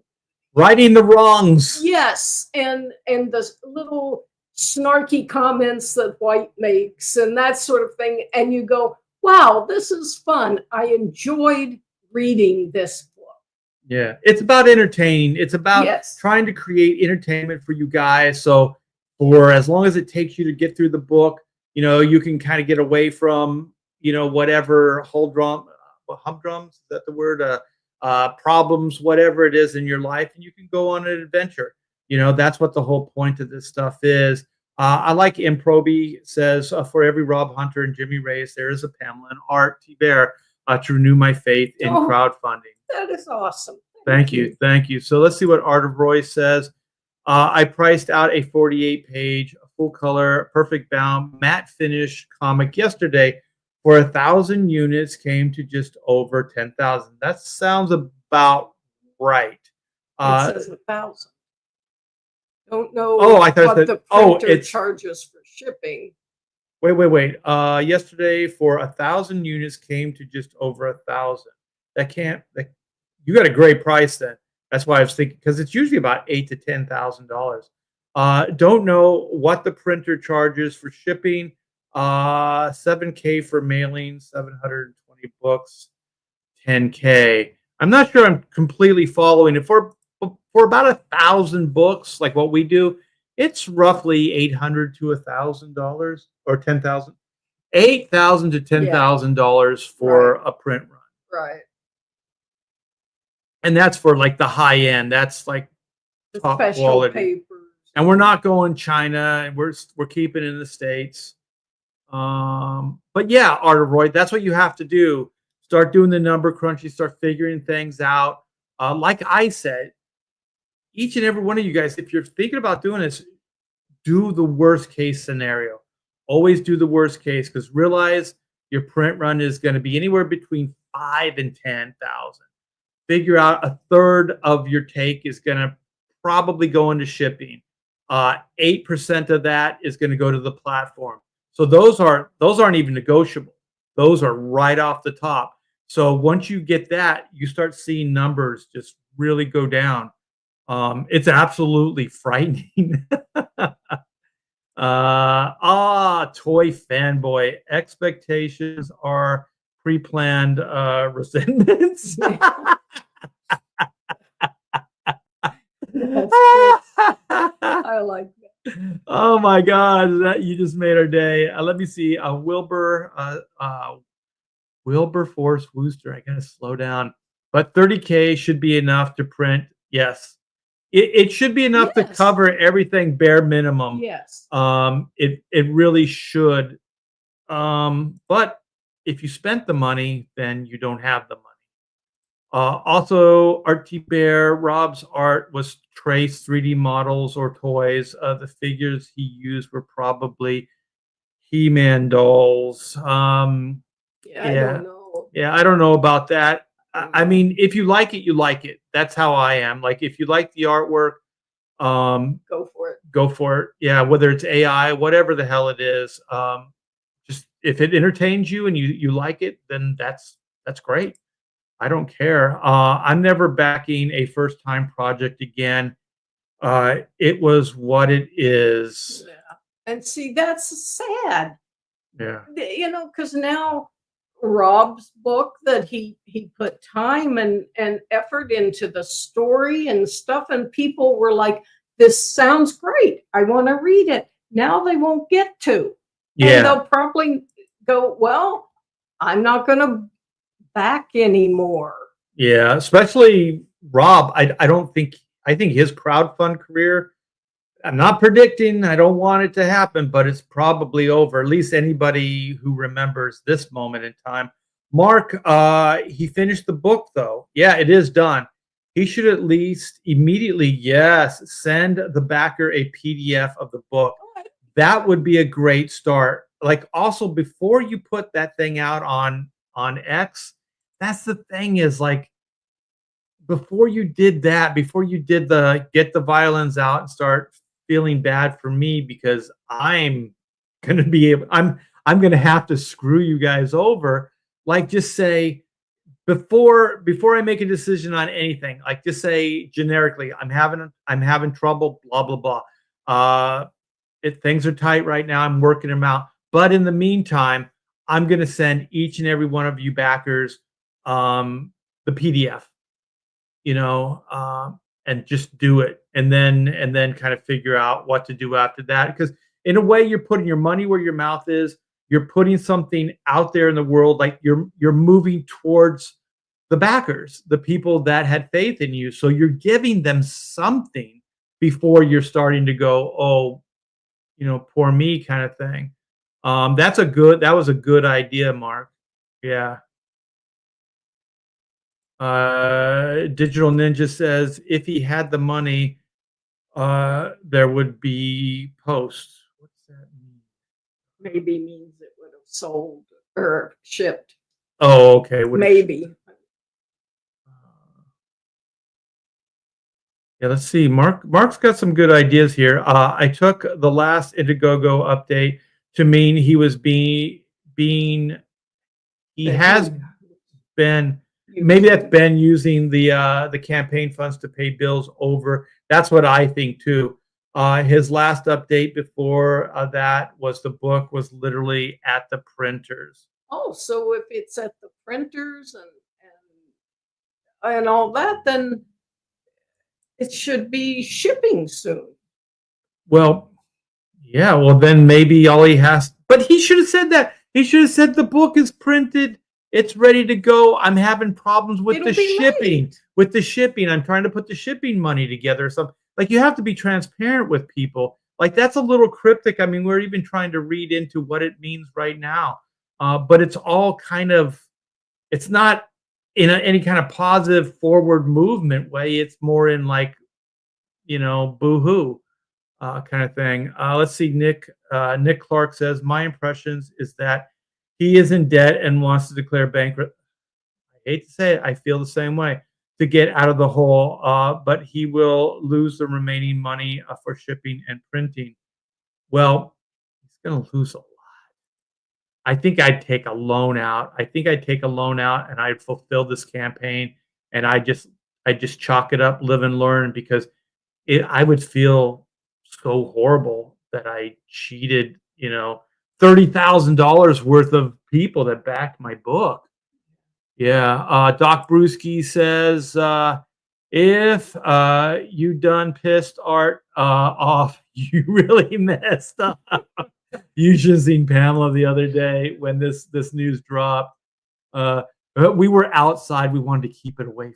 A: righting the wrongs.
B: yes, and the little snarky comments that White makes and that sort of thing. And you go, wow, this is fun. I enjoyed reading this book.
A: Yeah. It's about entertaining. It's about
B: Yes.
A: trying to create entertainment for you guys. So for as long as it takes you to get through the book, you can kind of get away from, whatever humdrums, is that the word? Problems, whatever it is in your life, and you can go on an adventure. That's what the whole point of this stuff is. I like Improby says, for every Rob Hunter and Jimmy Reyes, there is a Pamela and Art Bear to renew my faith in crowdfunding.
B: That is awesome.
A: Thank you. Thank you. So let's see what Art of Roy says. I priced out a 48-page, full color, perfect bound, matte finish comic yesterday for 1,000 units, came to just over 10,000. That sounds about right.
B: It says 1,000. Don't know
A: I thought
B: what
A: that,
B: the printer
A: it's
B: charges for shipping.
A: wait. Yesterday for 1,000 units came to just over 1,000. You got a great price then. That's why I was thinking, because it's usually about $8,000 to $10,000. Don't know what the printer charges for shipping. $7,000 for mailing, 720 books, $10,000. I'm not sure I'm completely following it. For about 1,000 books, like what we do, it's roughly $800 to $1,000 or $10,000, $8,000 to $10,000 for a print run.
B: Right.
A: And that's for like the high end. That's like
B: The
A: top
B: special
A: quality.
B: papers.
A: And we're not going China. We're keeping it in the States. But yeah, Art of Roy, that's what you have to do. Start doing the number crunching, start figuring things out. Like I said, each and every one of you guys, if you're thinking about doing this, do the worst case scenario. Always do the worst case, because realize your print run is going to be anywhere between 5 and 10,000. Figure out a third of your take is going to probably go into shipping. 8% of that is going to go to the platform. So those aren't even negotiable. those are right off the top. So once you get that, you start seeing numbers just really go down. It's absolutely frightening. Toy fanboy. Expectations are pre-planned resentments.
B: That's good. I like that.
A: Oh my God, that you just made our day. Let me see. Wilberforce Wooster. I gotta slow down. But 30K should be enough to print. Yes. It should be enough to
B: Yes.
A: cover everything bare minimum.
B: Yes.
A: It really should. But if you spent the money, then you don't have the money. Also, Art T Bear, Rob's art was traced 3D models or toys. The figures he used were probably He-Man dolls.
B: Yeah, I
A: Yeah,
B: don't know.
A: yeah, I don't know about that. I mean, if you like it, you like it. That's how I am. Like, if you like the artwork,
B: Go for it.
A: go for it. Yeah, whether it's AI, whatever the hell it is, just if it entertains you and you like it, then that's great. I don't care. I'm never backing a first time project again. It was what it is.
B: Yeah. And see, that's sad.
A: Yeah.
B: You know, because now Rob's book that he put time and effort into the story and stuff, and people were like, "This sounds great. I want to read it." Now they won't get to, and
A: Yeah.
B: they'll probably go, "Well, I'm not going to back anymore."
A: Yeah. Especially Rob. I think his crowdfund career, I'm not predicting, I don't want it to happen, but it's probably over. At least anybody who remembers this moment in time. Mark, he finished the book though. Yeah, it is done. He should at least immediately, yes, send the backer a PDF of the book. That would be a great start. Like, also, before you put that thing out on X, that's the thing, is like, before you did that, before you did the get the violins out and start feeling bad for me because I'm gonna have to screw you guys over. Like, just say, before I make a decision on anything, like, just say generically, I'm having trouble, blah blah blah. If things are tight right now, I'm working them out. But in the meantime, I'm gonna send each and every one of you backers the PDF, and just do it, and then kind of figure out what to do after that. Because in a way, you're putting your money where your mouth is. You're putting something out there in the world, like you're moving towards the backers, the people that had faith in you. So you're giving them something before you're starting to go, oh, poor me, kind of thing. That was a good idea, Mark. Yeah. Digital Ninja says if he had the money, there would be posts. What's that mean?
B: Maybe means it would have sold or shipped.
A: Oh, okay. Would have
B: Maybe.
A: Yeah, let's see. Mark's got some good ideas here. I took the last Indiegogo update to mean he was being he has been maybe that's been using the campaign funds to pay bills over. That's what I think too. His last update before that was the book was literally at the printers.
B: Oh, so if it's at the printers and all that, then it should be shipping soon.
A: Well, yeah, well then maybe all he has, but he should have said that. He should have said the book is printed, it's ready to go. I'm having problems with
B: It'll
A: the
B: be
A: shipping.
B: late.
A: With the shipping, I'm trying to put the shipping money together or something. Like, you have to be transparent with people. Like, that's a little cryptic. I mean, we're even trying to read into what it means right now. But it's all kind of, it's not in any kind of positive forward movement way. It's more in like, boo-hoo kind of thing. Let's see. Nick Clark says, my impressions is that he is in debt and wants to declare bankrupt. I hate to say it, I feel the same way, to get out of the hole, but he will lose the remaining money for shipping and printing. Well, he's going to lose a lot. I think I'd take a loan out. I think I'd take a loan out and I'd fulfill this campaign and I just chalk it up, live and learn because I would feel so horrible that I cheated, $30,000 worth of people that backed my book. Yeah, Doc Brewski says, if you done pissed Art off, you really messed up. You should have seen Pamela the other day when this news dropped. Uh, we were outside. We wanted to keep it away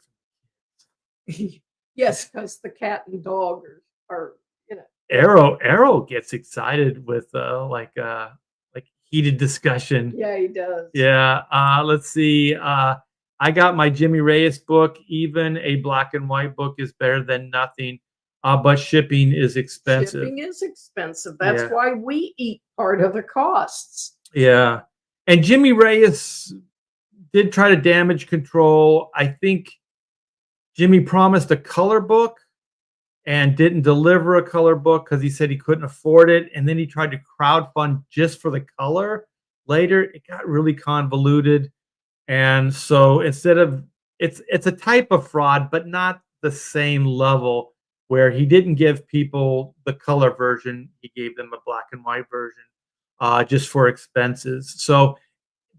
B: Yes, because the cat and dog are
A: Arrow gets excited with like heated discussion.
B: yeah, he does.
A: Yeah. Let's see. I got my Jimmy Reyes book. Even a black and white book is better than nothing. But shipping is expensive.
B: Shipping is expensive. That's
A: Yeah.
B: why we eat part of the costs.
A: Yeah. And Jimmy Reyes did try to damage control. I think Jimmy promised a color book and didn't deliver a color book because he said he couldn't afford it. And then he tried to crowdfund just for the color. Later, it got really convoluted. And so instead of it's a type of fraud, but not the same level where he didn't give people the color version. He gave them a black and white version just for expenses. So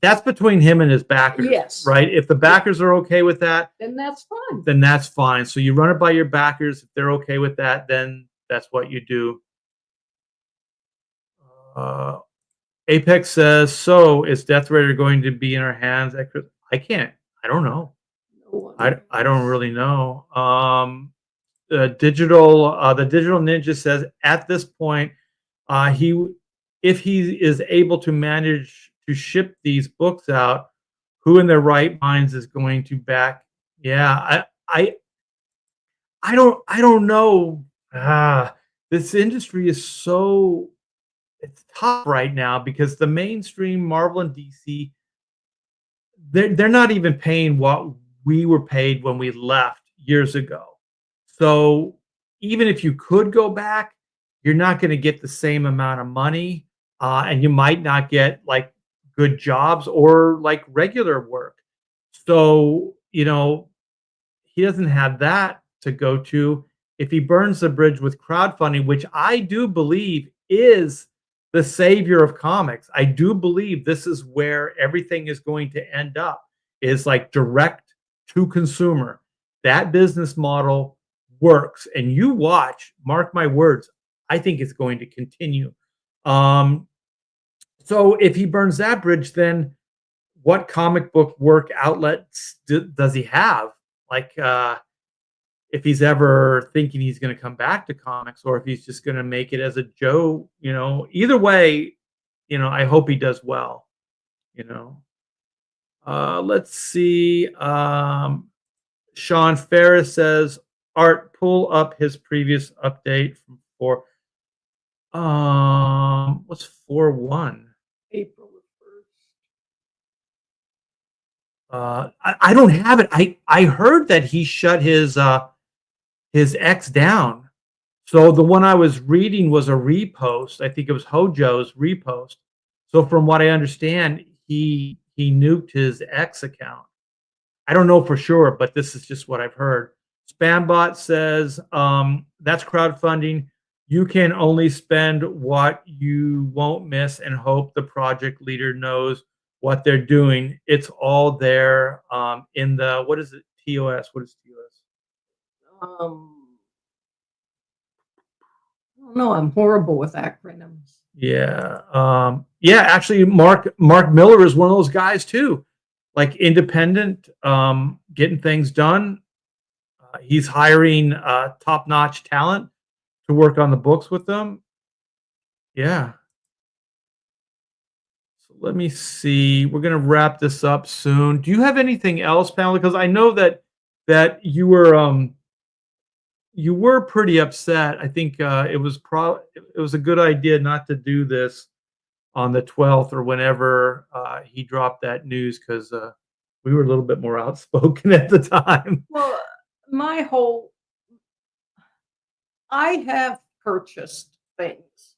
A: that's between him and his backers.
B: Yes.
A: Right. If the backers are okay with that,
B: Then that's fine.
A: then that's fine. So you run it by your backers. If they're okay with that, then that's what you do. Uh, Apex says, so is Death Raider going to be in our hands? I can't. I don't know.
B: No
A: I don't really know. The digital ninja says at this point, he if he is able to manage to ship these books out, who in their right minds is going to back? Yeah, I don't know. This industry is so it's tough right now because the mainstream Marvel and DC they're not even paying what we were paid when we left years ago. So even if you could go back, you're not going to get the same amount of money, and you might not get like good jobs or like regular work. So he doesn't have that to go to. If he burns the bridge with crowdfunding, which I do believe is the savior of comics, I do believe this is where everything is going to end up is like direct to consumer. That business model works. And you watch, mark my words, I think it's going to continue. Um, so if he burns that bridge, then what comic book work outlets does he have? Like, if he's ever thinking he's going to come back to comics or if he's just going to make it as a Joe, either way, I hope he does well, you know. Let's see. Sean Ferris says, Art, pull up his previous update from what's 4/1?
B: April the 1st.
A: I don't have it. I heard that he shut his X down. So the one I was reading was a repost. I think it was Hojo's repost. So from what I understand, he nuked his X account. I don't know for sure, but this is just what I've heard. Spambot says that's crowdfunding. You can only spend what you won't miss and hope the project leader knows what they're doing. It's all there in the what is it? TOS. What is TOS?
B: No, I'm horrible with acronyms.
A: Yeah. Yeah, actually Mark Miller is one of those guys too. Like independent, getting things done. He's hiring top-notch talent to work on the books with them. Yeah. So let me see. We're gonna wrap this up soon. Do you have anything else, Pamela? Because I know that you were pretty upset. I think it was a good idea not to do this on the 12th or whenever he dropped that news because we were a little bit more outspoken at the time.
B: Well, I have purchased things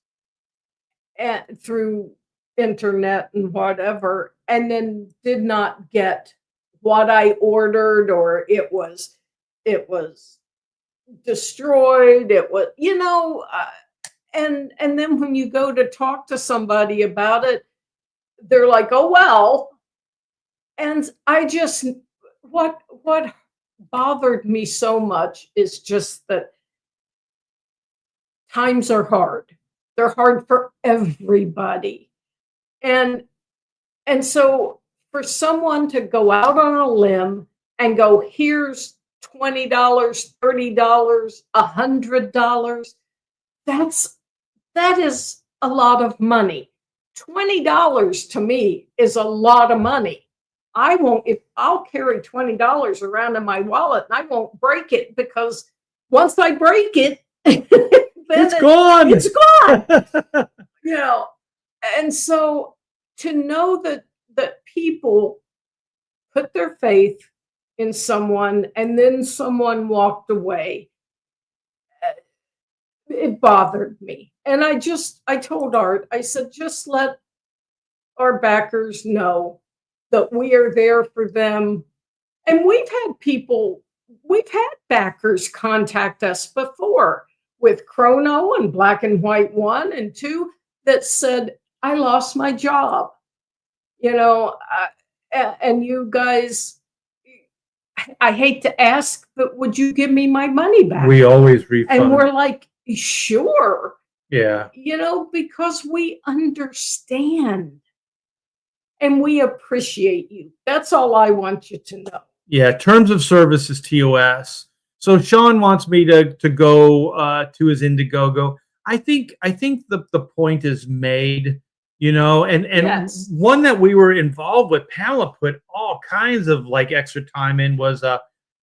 B: and through internet and whatever, and then did not get what I ordered, or it was destroyed. It was, and then when you go to talk to somebody about it, they're like, "Oh well." And I just what bothered me so much is just that times are hard. They're hard for everybody. And and so for someone to go out on a limb and go, here's $20, $30, $100, that's that is a lot of money. $20 to me is a lot of money. I won't, if I'll carry $20 around in my wallet and I won't break it, because once I break it, then
A: It's gone.
B: it's gone. You know, and so to know that people put their faith in someone and then someone walked away, it bothered me. And I told Art, I said, just let our backers know that we are there for them. And we've had backers contact us before with Chrono and Black and White 1 and 2 that said, I lost my job. And you guys, I hate to ask, but would you give me my money back?
A: We always refund.
B: And we're like, sure.
A: Yeah.
B: Because we understand and we appreciate you. That's all I want you to know.
A: Yeah. Terms of service is TOS. So Sean wants me to go to his Indiegogo. I think the point is made, and
B: Yes.
A: one that we were involved with, Pamela put all kinds of like extra time in, was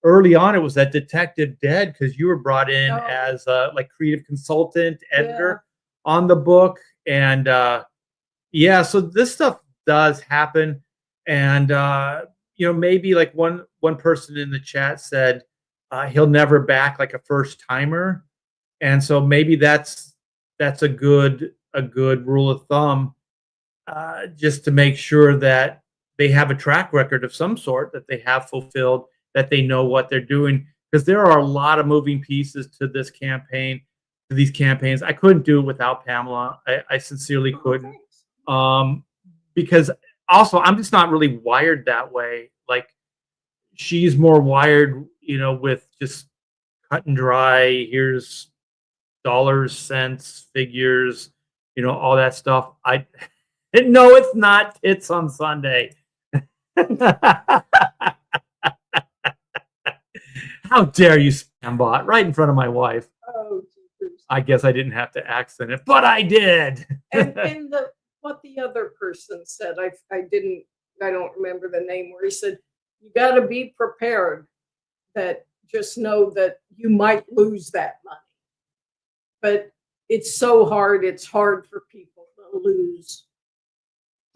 A: early on. It was that Detective Dead, because you were brought in as like creative consultant, editor on the book. And so this stuff does happen. And maybe like one person in the chat said he'll never back like a first timer. And so maybe that's a good rule of thumb, just to make sure that they have a track record of some sort, that they have fulfilled, that they know what they're doing. Because there are a lot of moving pieces to this campaign, to these campaigns. I couldn't do it without Pamela. I sincerely couldn't. Because also I'm just not really wired that way. Like, she's more wired, with just cut and dry. Here's dollars, cents, figures, all that stuff. No, it's not tits on Sunday. How dare you, spam bot, right in front of my wife.
B: Oh, Jesus.
A: I guess I didn't have to accent it, but I did.
B: And what the other person said, I don't remember the name, where he said, you got to be prepared, that just know that you might lose that money. But it's so hard. It's hard for people to lose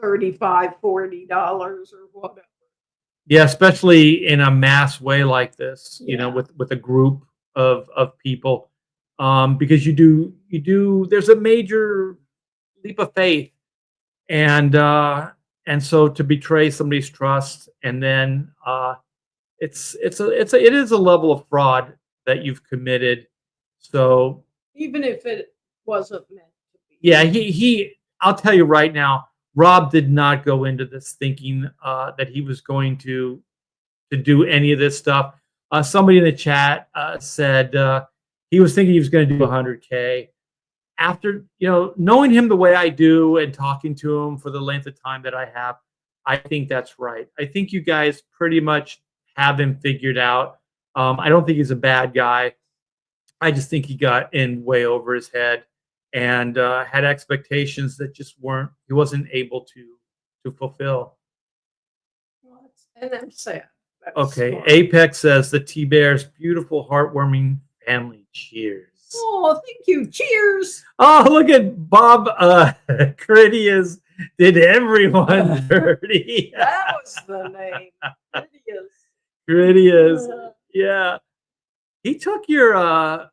B: $35, $40 or whatever.
A: Yeah, especially in a mass way like this,
B: Yeah.
A: with a group of people, because you do. There's a major leap of faith, and so to betray somebody's trust, and then it is a level of fraud that you've committed. So
B: Even if it wasn't meant to be.
A: yeah, I'll tell you right now, Rob did not go into this thinking that he was going to do any of this stuff. Somebody in the chat said he was thinking he was going to do 100K. After knowing him the way I do and talking to him for the length of time that I have, I think that's right. I think you guys pretty much have him figured out. I don't think he's a bad guy. I just think he got in way over his head and had expectations that just he wasn't able to fulfill.
B: And I'm sad.
A: Okay, Apex says the T-Bears, beautiful, heartwarming family. Cheers.
B: Oh, thank you. Cheers.
A: Oh, look at Bob Critias did everyone dirty.
B: That was the name.
A: Critias. Yeah. He took your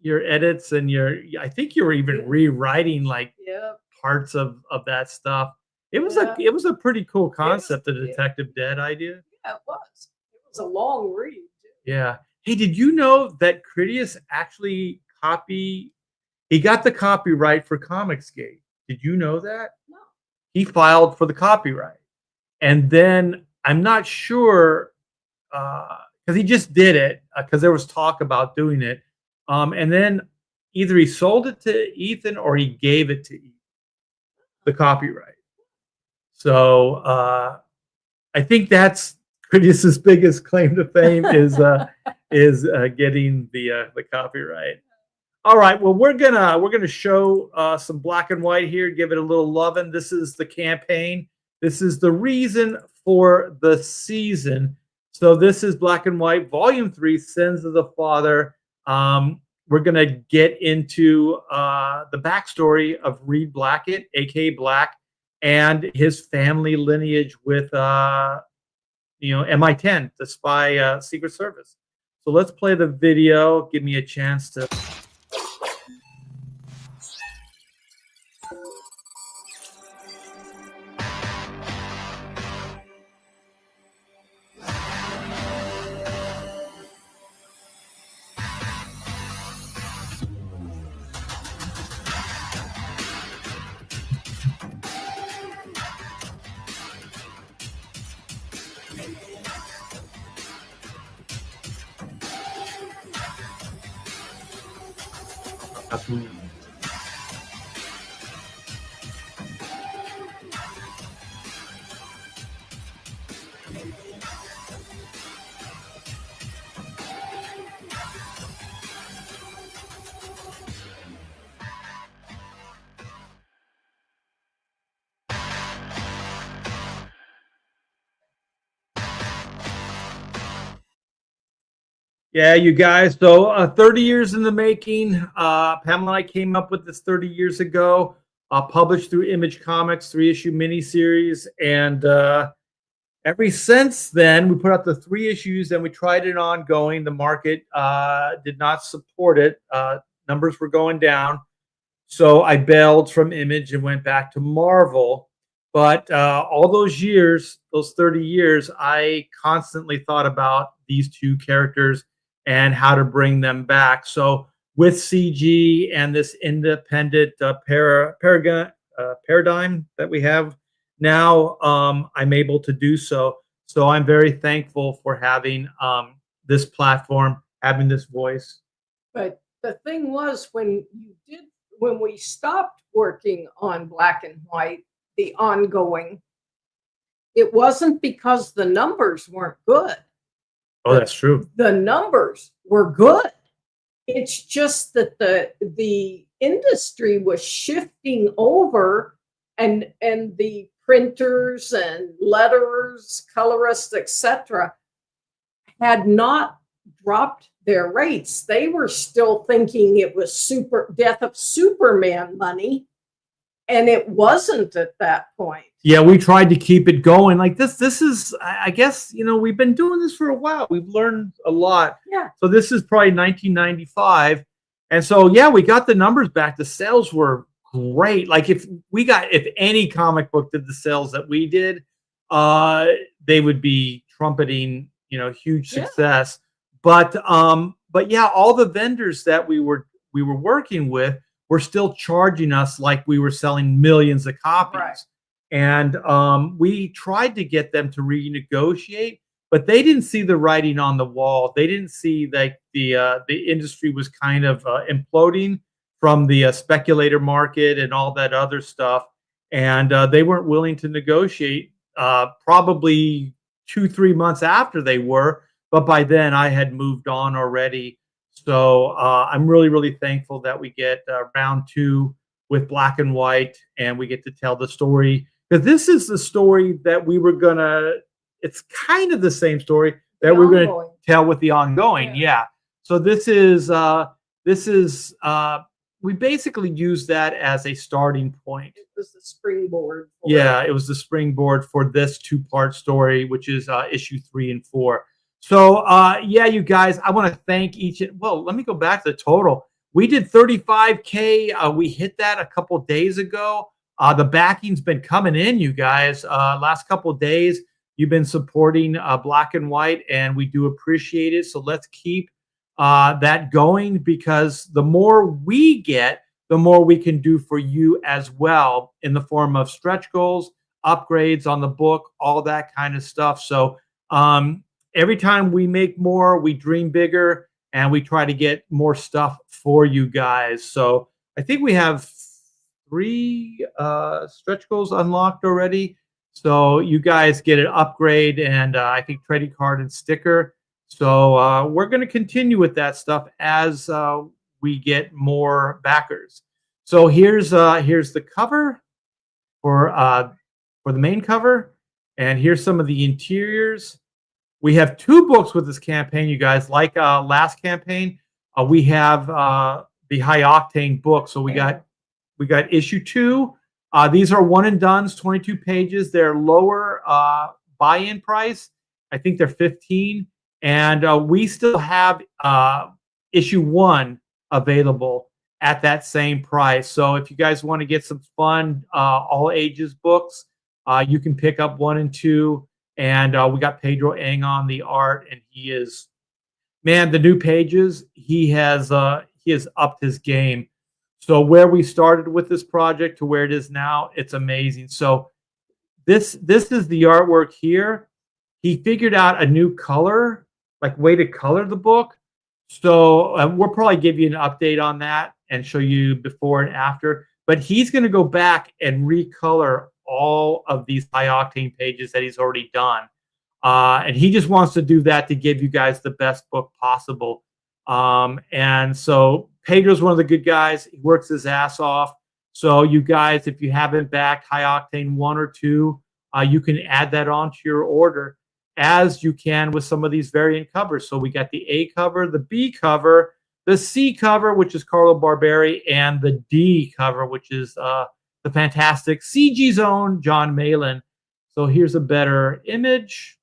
A: edits and I think you were even rewriting like parts of that stuff. It was
B: Yeah.
A: it was a pretty cool
B: was-
A: concept, the
B: yeah.
A: Detective Dead idea.
B: Yeah, it was. It was a long read. Too.
A: Yeah. Hey, did you know that Critias actually he got the copyright for Comicsgate? Did you know that?
B: No.
A: He filed for the copyright. And then I'm not sure because he just did it because there was talk about doing it. And then either he sold it to Ethan or he gave it to Ethan, the copyright. So I think that's Critias's biggest claim to fame is getting the copyright. All right, well we're gonna show some black and white here, give it a little loving. This is the campaign. This is the reason for the season. So this is Black and White, Volume 3, Sins of the Father. We're gonna get into the backstory of Reed Blackett, aka Black, and his family lineage with MI10, the spy Secret Service. So let's play the video. Give me a chance to. Yeah, you guys. So 30 years in the making. Pamela and I came up with this 30 years ago. Published through Image Comics, 3-issue miniseries, and ever since then, we put out the 3 issues, and we tried it ongoing. The market did not support it. Numbers were going down, so I bailed from Image and went back to Marvel. But all those years, those 30 years, I constantly thought about these 2 characters and how to bring them back. So with CG and this independent paradigm that we have now, I'm able to do so. So I'm very thankful for having this platform, having this voice.
B: But the thing was, when we stopped working on Black and White, the ongoing, it wasn't because the numbers weren't good.
A: Oh, that's true.
B: The numbers were good. It's just that the industry was shifting over, and the printers and letterers, colorists, etc., had not dropped their rates. They were still thinking it was Death of Superman money, and it wasn't at that point.
A: Yeah, we tried to keep it going like this. This is, I guess, we've been doing this for a while. We've learned a lot.
B: Yeah.
A: So this is probably 1995. And so, yeah, we got the numbers back. The sales were great. Like if any comic book did the sales that we did, they would be trumpeting, huge success. Yeah. But yeah, all the vendors that we were working with were still charging us like we were selling millions of copies. Right. And we tried to get them to renegotiate, but they didn't see the writing on the wall. They didn't see that the industry was kind of imploding from the speculator market and all that other stuff. And they weren't willing to negotiate probably 2-3 months after they were. But by then I had moved on already. So I'm really, really thankful that we get round 2 with Black and White, and we get to tell the story. Because this is the story that we were it's kind of the same story that we're going to tell with the ongoing. Yeah. So this is we basically use that as a starting point.
B: It was the springboard.
A: It was the springboard for this 2-part story, which is issue 3 and 4. So yeah, you guys, I want to thank let me go back to the total. We did 35K. We hit that a couple days ago. The backing's been coming in, you guys. Last couple of days, you've been supporting Black and White, and we do appreciate it. So let's keep that going, because the more we get, the more we can do for you as well, in the form of stretch goals, upgrades on the book, all that kind of stuff. So every time we make more, we dream bigger, and we try to get more stuff for you guys. So I think we have 3 stretch goals unlocked already. So you guys get an upgrade, and I think trading card and sticker. So we're going to continue with that stuff as we get more backers. So here's the cover for the main cover, and here's some of the interiors. We have 2 books with this campaign, you guys. Like last campaign, we have the high octane book. So we got issue 2. These are one and dones, 22 pages. They're lower buy-in price. I think they're 15. And we still have issue 1 available at that same price. So if you guys want to get some fun all ages books, you can pick up 1 and 2. And we got Pedro Ang on the art, and he is, man, the new pages, he has upped his game. So where we started with this project to where it is now, it's amazing. So this is the artwork here. He figured out a new color, like way to color the book. So we'll probably give you an update on that and show you before and after. But he's going to go back and recolor all of these high octane pages that he's already done. And he just wants to do that to give you guys the best book possible. And so Pedro's one of the good guys. He works his ass off. So you guys, if you haven't backed high octane 1 or 2, you can add that onto your order, as you can with some of these variant covers. So we got the A cover, the B cover, the C cover, which is Carlo Barberi, and the D cover, which is the fantastic CG's own John Malin. So here's a better image.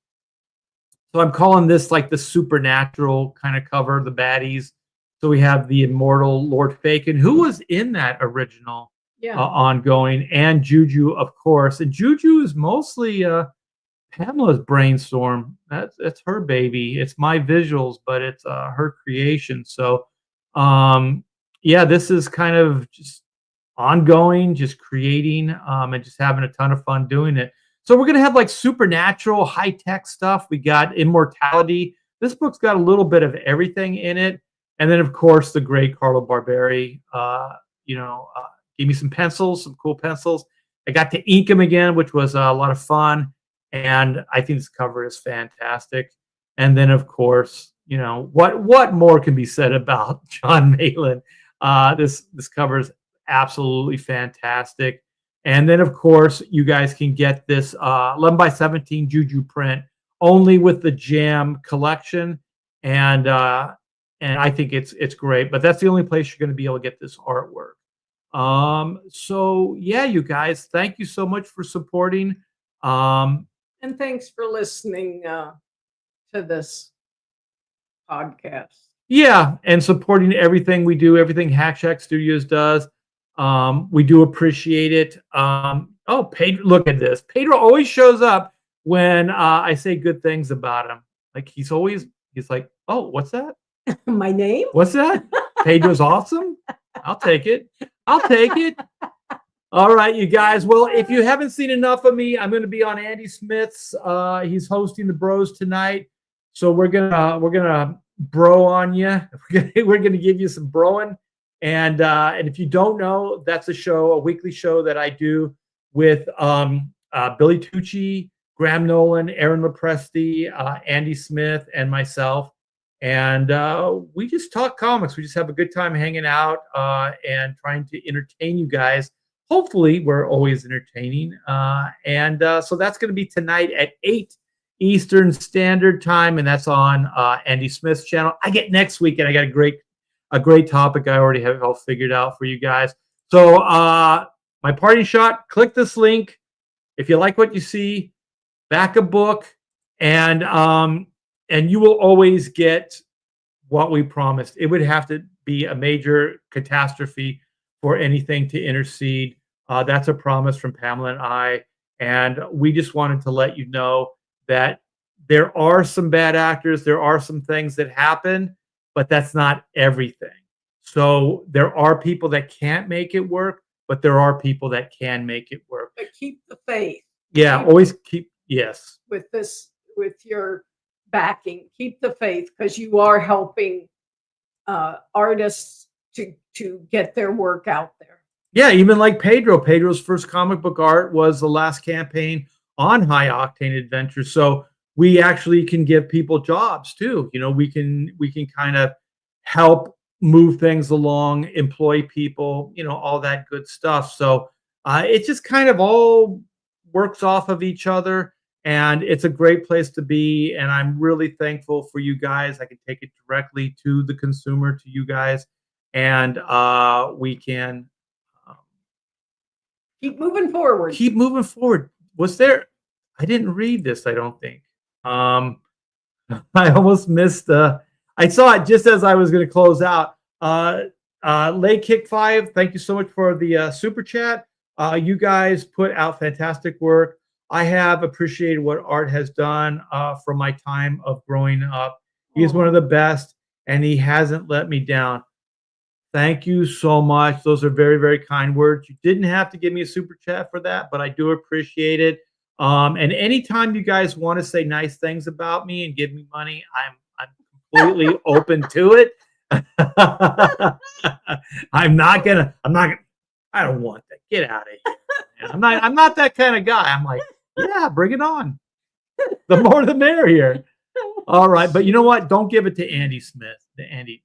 A: So I'm calling this like the supernatural kind of cover, the baddies. So we have the immortal Lord Fagin, who was in that original ongoing, and Juju, of course. And Juju is mostly Pamela's brainstorm. That's her baby. It's my visuals, but it's her creation. So yeah, this is kind of just ongoing, just creating and just having a ton of fun doing it. So we're going to have like supernatural, high-tech stuff. We got immortality. This book's got a little bit of everything in it. And then, of course, the great Carlo Barberi, gave me some pencils, some cool pencils. I got to ink them again, which was a lot of fun. And I think this cover is fantastic. And then, of course, what more can be said about John Malin? This cover is absolutely fantastic. And then, of course, you guys can get this 11x17 Juju print only with the Jam collection, and I think it's great. But that's the only place you're going to be able to get this artwork. So yeah, you guys, thank you so much for supporting.
B: And thanks for listening to this podcast.
A: Yeah, and supporting everything we do, everything Hack Shack Studios does. We do appreciate it. Oh, Pedro, look at this. Pedro always shows up when I say good things about him. Like he's like, oh, what's that?
B: My name?
A: What's that? Pedro's awesome. I'll take it. I'll take it. All right, you guys. Well, if you haven't seen enough of me, I'm going to be on Andy Smith's. He's hosting the Bros tonight, so we're gonna bro on you. We're gonna give you some broing. And if you don't know, that's a weekly show that I do with Billy Tucci, Graham Nolan, Aaron Lopresti, Andy Smith, and myself. And we just talk comics. We just have a good time hanging out and trying to entertain you guys. Hopefully, we're always entertaining. So that's going to be tonight at 8 Eastern Standard Time, and that's on Andy Smith's channel. I get next week, and I got a great topic I already have all figured out for you guys. So my parting shot, click this link. If you like what you see, back a book, and you will always get what we promised. It would have to be a major catastrophe for anything to intercede. That's a promise from Pamela and I. And we just wanted to let you know that there are some bad actors, there are some things that happen, but that's not everything. So there are people that can't make it work, but there are people that can make it work.
B: But keep the faith.
A: Yeah,
B: Keep
A: always keep, yes.
B: with this, with your backing. Keep the faith, because you are helping artists to get their work out there.
A: Yeah, even like Pedro. Pedro's first comic book art was the last campaign on High Octane Adventure. So we actually can give people jobs too. We can kind of help move things along, employ people, all that good stuff. So it just kind of all works off of each other, and it's a great place to be. And I'm really thankful for you guys. I can take it directly to the consumer, to you guys, and we can um,
B: Keep moving forward.
A: keep moving forward. Was there? I didn't read this. I don't think. I almost missed. I saw it just as I was going to close out. Lay Kick 5. Thank you so much for the super chat. You guys put out fantastic work. I have appreciated what Art has done from my time of growing up. He is one of the best, and he hasn't let me down. Thank you so much. Those are very, very kind words. You didn't have to give me a super chat for that, but I do appreciate it. And anytime you guys want to say nice things about me and give me money, I'm completely open to it. I'm not gonna. I don't want that. Get out of here. Man. I'm not that kind of guy. I'm like, yeah, bring it on. The more the merrier. All right, but you know what? Don't give it to Andy Smith. To Andy.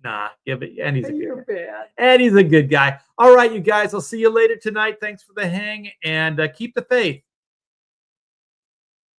A: Nah, give it. Andy's a good guy. Andy's a good guy. All right, you guys. I'll see you later tonight. Thanks for the hang, and keep the faith.